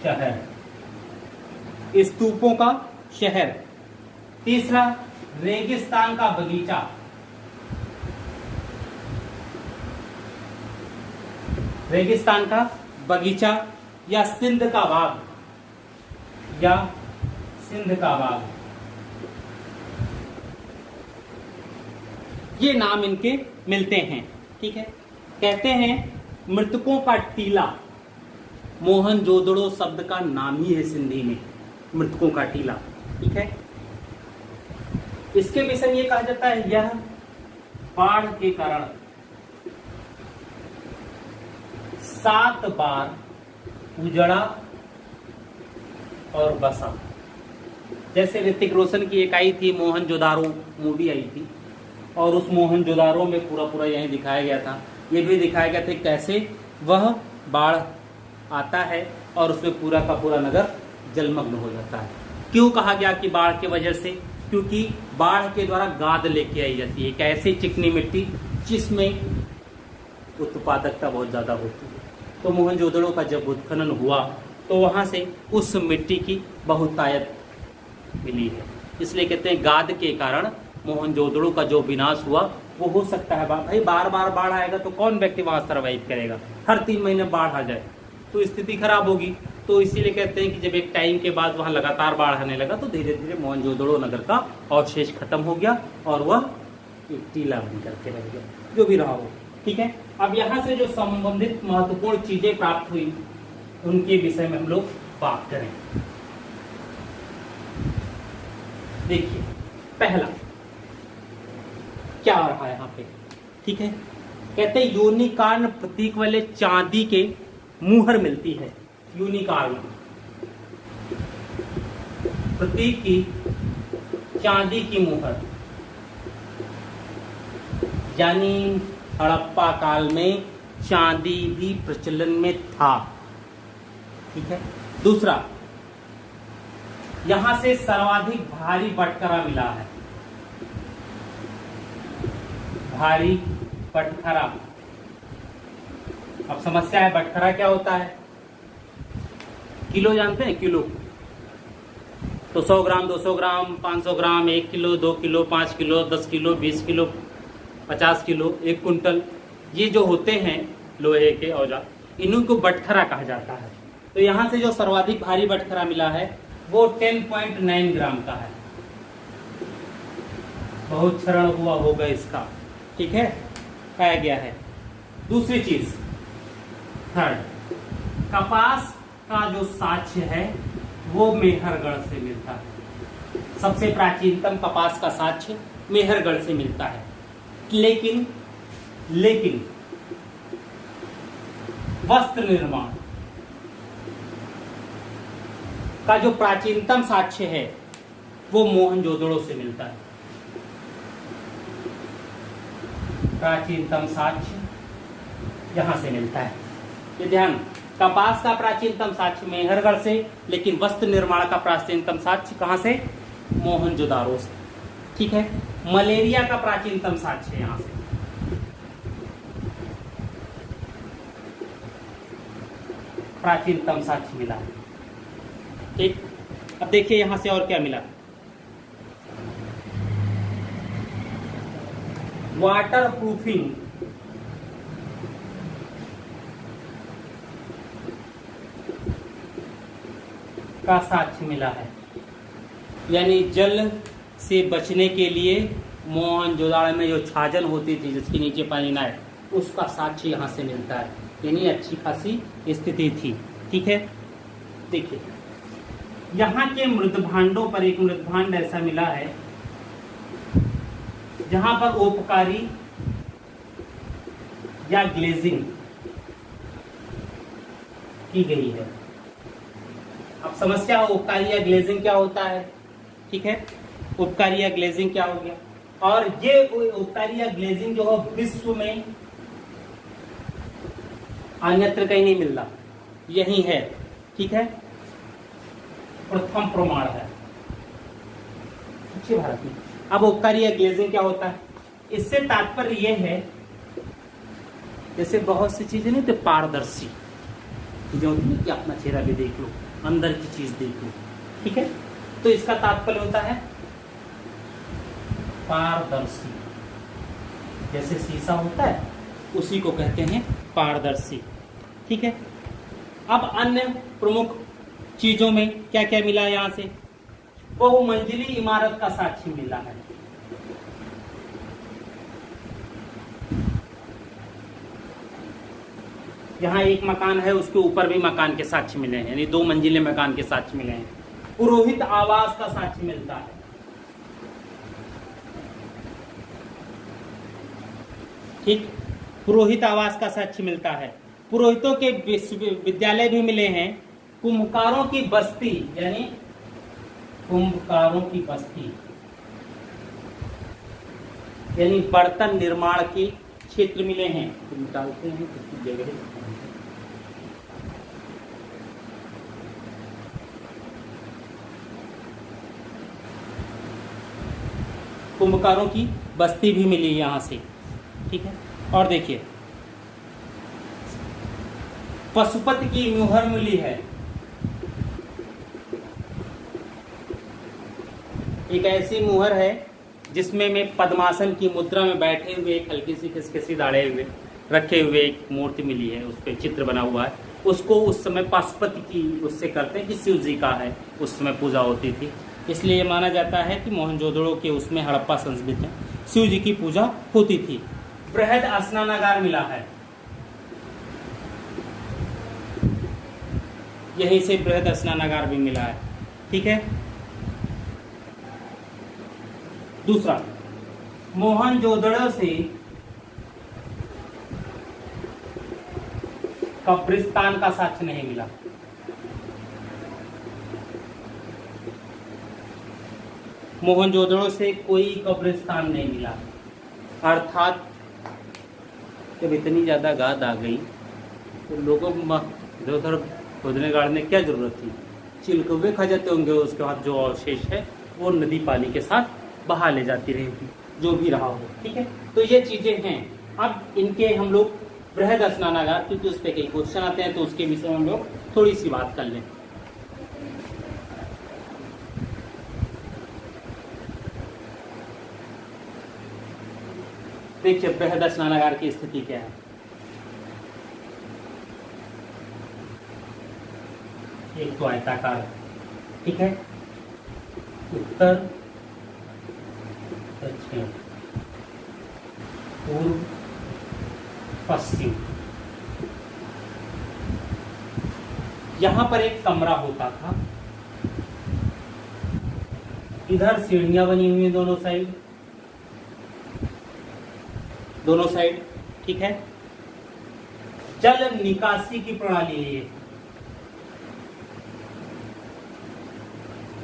शहर, स्तूपों का शहर, तीसरा रेगिस्तान का बगीचा, रेगिस्तान का बगीचा या सिंध का बाग, या सिंध का बाग, ये नाम इनके मिलते हैं, ठीक है। कहते हैं मृतकों का टीला, मोहनजोदड़ो शब्द का नाम ही है सिंधी में, मृतकों का टीला, ठीक है। इसके विषय में ये कहा जाता है, यह बाढ़ के कारण 7 बार उजड़ा और बसा। जैसे ऋतिक रोशन की एक आई थी मोहनजोदारो मूवी आई थी, और उस मोहनजोदारो में पूरा यही दिखाया गया था, ये भी दिखाया गया था कैसे वह बाढ़ आता है और उसमें पूरा का पूरा नगर जलमग्न हो जाता है। क्यों कहा गया कि बाढ़ की वजह से? क्योंकि बाढ़ के द्वारा गाद लेके आई जाती है, एक ऐसी चिकनी मिट्टी जिसमें उत्पादकता बहुत ज्यादा होती है। तो मोहनजोदड़ो का जब उत्खनन हुआ तो वहां से उस मिट्टी की बहुतायत मिली है, इसलिए कहते हैं गाद के कारण मोहनजोदड़ो का जो विनाश हुआ वो हो सकता है। भाई बार बार बाढ़ आएगा तो कौन व्यक्ति वहां सर्वाइव करेगा? हर 3 महीने बाढ़ आ जाए तो स्थिति खराब होगी। तो इसीलिए कहते हैं कि जब एक टाइम के बाद वहां लगातार बाढ़ आने लगा तो धीरे धीरे मोहनजोदड़ो नगर का अवशेष खत्म हो गया और वह एक टीला बन करके रह गया, जो भी रहा हो, ठीक है। अब यहाँ से जो संबंधित महत्वपूर्ण चीजें प्राप्त हुई उनके विषय में हम लोग बात करें। देखिए पहला क्या रहा है यहाँ पे, ठीक है। कहते हैं यूनिकॉर्न प्रतीक वाले चांदी के मुहर मिलती है, यूनिकॉर्न प्रतीक की चांदी की मुहर, यानी हड़प्पा काल में चांदी भी प्रचलन में था। ठीक है। दूसरा, यहां से सर्वाधिक भारी बटखरा मिला है। भारी बटखरा, अब समस्या है बटखरा क्या होता है। किलो जानते हैं, किलो तो 100 ग्राम, 200 ग्राम, 500 ग्राम, 1 kilo, 2 kilo, 5 kilo, 10 kilo, 20 kilo, 50 kilo, 1 quintal, ये जो होते हैं लोहे के औजार, इन्हीं को बटखरा कहा जाता है। तो यहां से जो सर्वाधिक भारी बटखरा मिला है वो 10.9 ग्राम का है। बहुत क्षरण हुआ होगा इसका। ठीक है, पाया गया है। दूसरी चीज, थर्ड, कपास का जो साक्ष्य है वो मेहरगढ़ से मिलता है। सबसे प्राचीनतम कपास का साक्ष्य मेहरगढ़ से मिलता है। लेकिन वस्त्र निर्माण का जो प्राचीनतम साक्ष्य है वो मोहनजोदड़ो से मिलता है। प्राचीनतम साक्ष्य यहां से मिलता है। ये ध्यान, कपास का प्राचीनतम साक्ष्य मेहरगढ़ से, लेकिन वस्त्र निर्माण का प्राचीनतम साक्ष्य कहां से? मोहनजोदारो से। ठीक है। मलेरिया का प्राचीनतम साक्ष्य यहां से, प्राचीनतम साक्ष्य मिला। ठीक, अब देखिए यहां से और क्या मिला। वाटर प्रूफिंग का साक्ष्य मिला है, यानी जल से बचने के लिए मोहनजोदड़ो में जो छाजन होती थी जिसके नीचे पानी ना है, उसका साक्ष्य यहाँ से मिलता है, यानी अच्छी खासी स्थिति थी। ठीक है। देखिए यहाँ के मृदभांडों पर एक मृदभांड ऐसा मिला है जहां पर ओपकारी या ग्लेजिंग की गई है। अब समस्या, उपकारी या ग्लेजिंग क्या होता है? ठीक है, उपकारी या ग्लेजिंग क्या हो गया? और ये उपकारी या ग्लेजिंग जो है विश्व में अन्यत्र कहीं नहीं मिल रहा, यही है। ठीक है, प्रथम प्रमाण है अच्छे भारत में। अब उपकारी या ग्लेजिंग क्या होता है? इससे तात्पर्य यह है, जैसे बहुत सी चीजें नहीं तो पारदर्शी चीजें होती है कि अपना चेहरा भी देख लो, अंदर की चीज देख लो। ठीक है, तो इसका तात्पर्य होता है पारदर्शी, जैसे शीशा होता है उसी को कहते हैं पारदर्शी। ठीक है। अब अन्य प्रमुख चीजों में क्या क्या मिला यहां से? बहुमंजिली इमारत का साक्ष्य मिला है। यहाँ एक मकान है, उसके ऊपर भी मकान के साक्ष्य मिले हैं, यानी 2 मंजिले मकान के साक्ष्य मिले हैं। पुरोहित आवास का साक्ष्य मिलता है। ठीक, पुरोहित आवास का साक्ष्य मिलता है। पुरोहितों के विद्यालय भी मिले हैं। कुंभकारों की बस्ती, यानी कुंभकारों की बस्ती यानी बर्तन निर्माण के क्षेत्र मिले हैं। निकालते हैं कितनी जगह। कुंभकारों की बस्ती भी मिली यहां से। ठीक है। और देखिए पशुपति की मुहर मिली है। एक ऐसी मुहर है जिसमें में पद्मासन की मुद्रा में बैठे हुए एक हल्की सी खिसखिसी दाढ़े हुए रखे हुए एक मूर्ति मिली है, उस पर चित्र बना हुआ है। उसको उस समय पशुपति की उससे करते हैं कि शिव जी का है, उस समय पूजा होती थी। इसलिए माना जाता है कि मोहनजोदड़ो के उसमें हड़प्पा संस्कृति में शिव जी की पूजा होती थी। बृहद स्नानागार मिला है, यहीं से बृहद स्नानागार भी मिला है। ठीक है। दूसरा, मोहनजोदड़ो से कब्रिस्तान का साक्ष्य नहीं मिला। मोहनजोदड़ो से कोई कब्रिस्तान नहीं मिला, अर्थात जब इतनी ज़्यादा गाद आ गई तो लोगों को इधर उधर खोदने गाड़ने क्या ज़रूरत थी, चिलकौवे खा जाते होंगे, उसके बाद जो अवशेष है वो नदी पानी के साथ बहा ले जाती रहेगी, जो भी रहा हो। ठीक है, तो ये चीज़ें हैं। अब इनके हम लोग बृहद स्नानागार, क्योंकि उस पर कई क्वेश्चन आते हैं तो उसके विषय में हम लोग थोड़ी सी बात कर लें। देखिए बृहद स्नानागार की स्थिति क्या है। एक तो आयताकार, ठीक है, उत्तर दक्षिण पूर्व पश्चिम। यहां पर एक कमरा होता था, इधर सीढ़ियां बनी हुई हैं दोनों साइड, ठीक है। जल निकासी की प्रणाली है ये,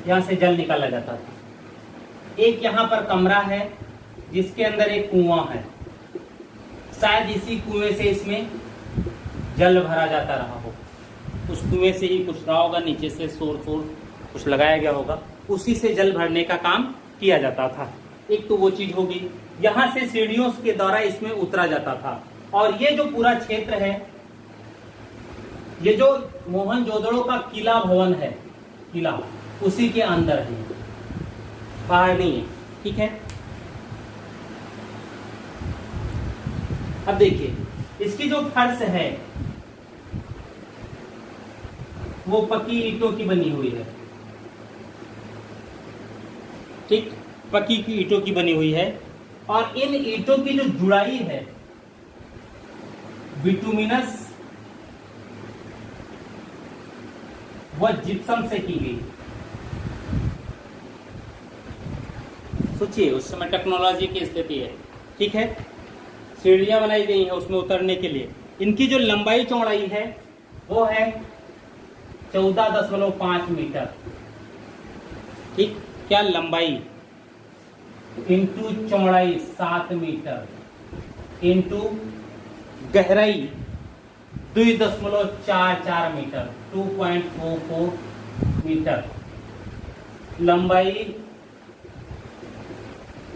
यहां से जल निकाला जाता था। एक यहां पर कमरा है जिसके अंदर एक कुआं है, शायद इसी कुएं से इसमें जल भरा जाता रहा हो, उस कुएं से ही कुछ रहा होगा, नीचे से सोर्स कुछ लगाया गया होगा, उसी से जल भरने का काम किया जाता था। एक तो वो चीज होगी। यहां से सीढ़ियों के द्वारा इसमें उतरा जाता था। और ये जो पूरा क्षेत्र है, ये जो मोहनजोदड़ो का किला भवन है, किला उसी के अंदर है, बाहर नहीं है, ठीक है। अब देखिए इसकी जो फर्श है वो पक्की ईंटों की बनी हुई है, ठीक, पक्की की ईंटों की बनी हुई है। और इन ईंटों की जो जुड़ाई है बिटुमिनस व जिप्सम से की गई। सोचिए उस समय टेक्नोलॉजी की स्थिति है, ठीक है। सीढ़ियां बनाई गई हैं उसमें उतरने के लिए। इनकी जो लंबाई चौड़ाई है वो है 14.5 मीटर, ठीक। क्या लंबाई इंटू चौड़ाई 7 मीटर इंटू गहराई 2.44 मीटर, 2.44 मीटर। लंबाई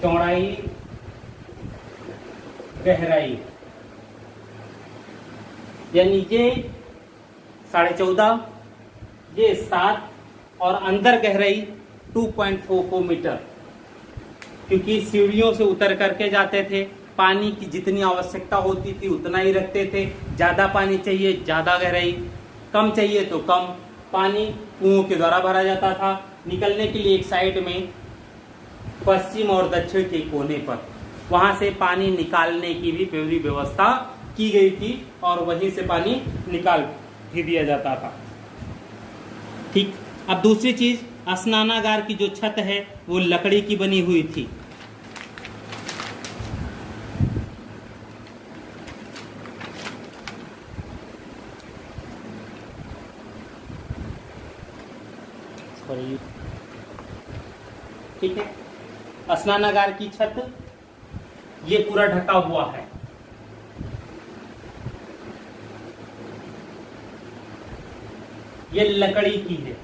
चौड़ाई गहराई, यानी ये 14.5, ये 7 और अंदर गहराई 2.44 मीटर। क्योंकि सीढ़ियों से उतर करके जाते थे, पानी की जितनी आवश्यकता होती थी उतना ही रखते थे। ज्यादा पानी चाहिए ज्यादा गहराई, कम चाहिए तो कम। पानी कुओं के द्वारा भरा जाता था। निकलने के लिए एक साइड में पश्चिम और दक्षिण के कोने पर वहां से पानी निकालने की भी पूरी व्यवस्था की गई थी और वहीं से पानी निकाल भी दिया जाता था, ठीक। अब दूसरी चीज, स्नानागार की जो छत है वो लकड़ी की बनी हुई थी। ठीक है, स्नानागार की छत ये पूरा ढका हुआ है। ये लकड़ी की है।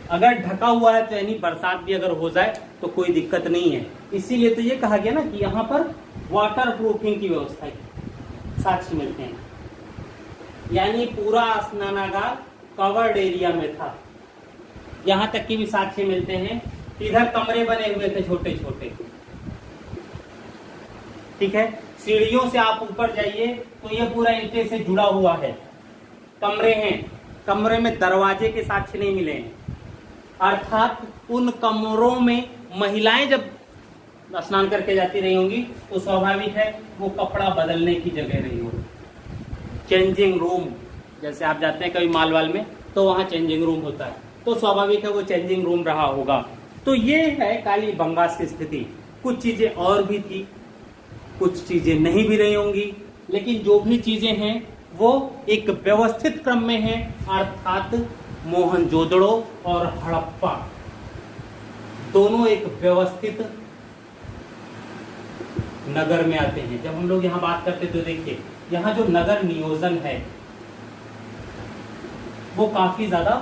अगर ढका हुआ है तो यानी बरसात भी अगर हो जाए तो कोई दिक्कत नहीं है। इसीलिए तो ये कहा गया ना कि यहाँ पर वाटर प्रूफिंग की व्यवस्था है। साक्ष्य मिलते हैं, यानी पूरा स्नानागार कवर्ड एरिया में था। यहाँ तक की भी साक्ष्य मिलते हैं। इधर कमरे बने हुए थे छोटे छोटे, ठीक है। सीढ़ियों से आप ऊपर जाइए तो ये पूरा ईंटे से जुड़ा हुआ है। कमरे हैं, कमरे में दरवाजे के साक्ष्य नहीं मिले हैं, अर्थात उन कमरों में महिलाएं जब स्नान करके जाती रही होंगी तो स्वाभाविक है वो कपड़ा बदलने की जगह रही होगी। चेंजिंग रूम, जैसे आप जाते हैं कभी माल वाल में तो वहां चेंजिंग रूम होता है, तो स्वाभाविक है वो चेंजिंग रूम रहा होगा। तो ये है कालीबंगा की स्थिति। कुछ चीजें और भी थी, कुछ चीजें नहीं भी रही होंगी, लेकिन जो भी चीजें हैं वो एक व्यवस्थित क्रम में है, अर्थात मोहनजोदड़ो और हड़प्पा दोनों एक व्यवस्थित नगर में आते हैं। जब हम लोग यहाँ बात करते तो देखिए यहाँ जो नगर नियोजन है वो काफी ज्यादा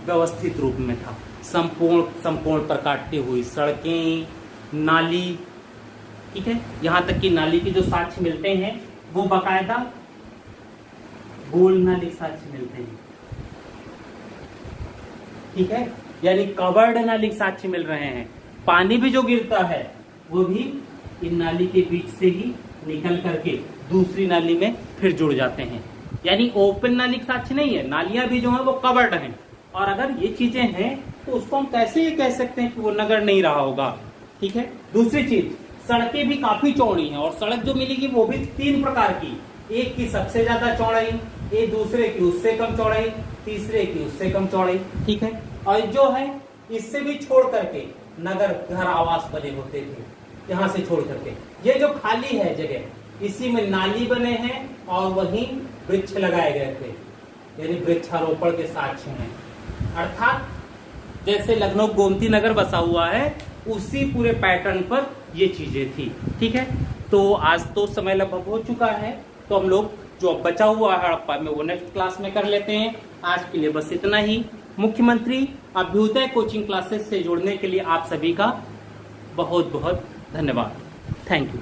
व्यवस्थित रूप में था। संपूर्ण प्रकार की हुई सड़कें, नाली, ठीक है, यहाँ तक कि नाली के जो साक्ष्य मिलते हैं वो बाकायदा गोल नाली साक्ष्य मिलते हैं, ठीक है, यानी कवर्ड नाली साक्ष्य मिल रहे हैं। पानी भी जो गिरता है वो भी इन नाली के बीच से ही निकल करके दूसरी नाली में फिर जुड़ जाते हैं, यानी ओपन नाली साक्ष्य नहीं है, नालियां भी जो है वो कवर्ड हैं। और अगर ये चीजें हैं तो उसको हम कैसे ये कह सकते हैं कि वो नगर नहीं रहा होगा, ठीक है। दूसरी चीज, सड़कें भी काफी चौड़ी हैं और सड़क जो मिलेगी वो भी 3 प्रकार की, एक की सबसे ज्यादा चौड़ाई, एक दूसरे की उससे कम चौड़ाई, तीसरे की उससे कम चौड़ाई, ठीक है। और जो है इससे भी छोड़ करके नगर घर आवास बने होते थे, यहाँ से छोड़ करके ये जो खाली है जगह इसी में नाली बने हैं और वहीं वृक्ष लगाए गए थे, यानी वृक्षारोपण के साक्ष्य हैं। अर्थात जैसे लखनऊ गोमती नगर बसा हुआ है उसी पूरे पैटर्न पर ये चीजें थी, ठीक है। तो आज तो समय लगभग हो चुका है, तो हम लोग जो बचा हुआ है हड़प्पा में वो नेक्स्ट क्लास में कर लेते हैं। आज के लिए बस इतना ही। मुख्यमंत्री अभ्युदय कोचिंग क्लासेस से जुड़ने के लिए आप सभी का बहुत बहुत धन्यवाद। Thank you.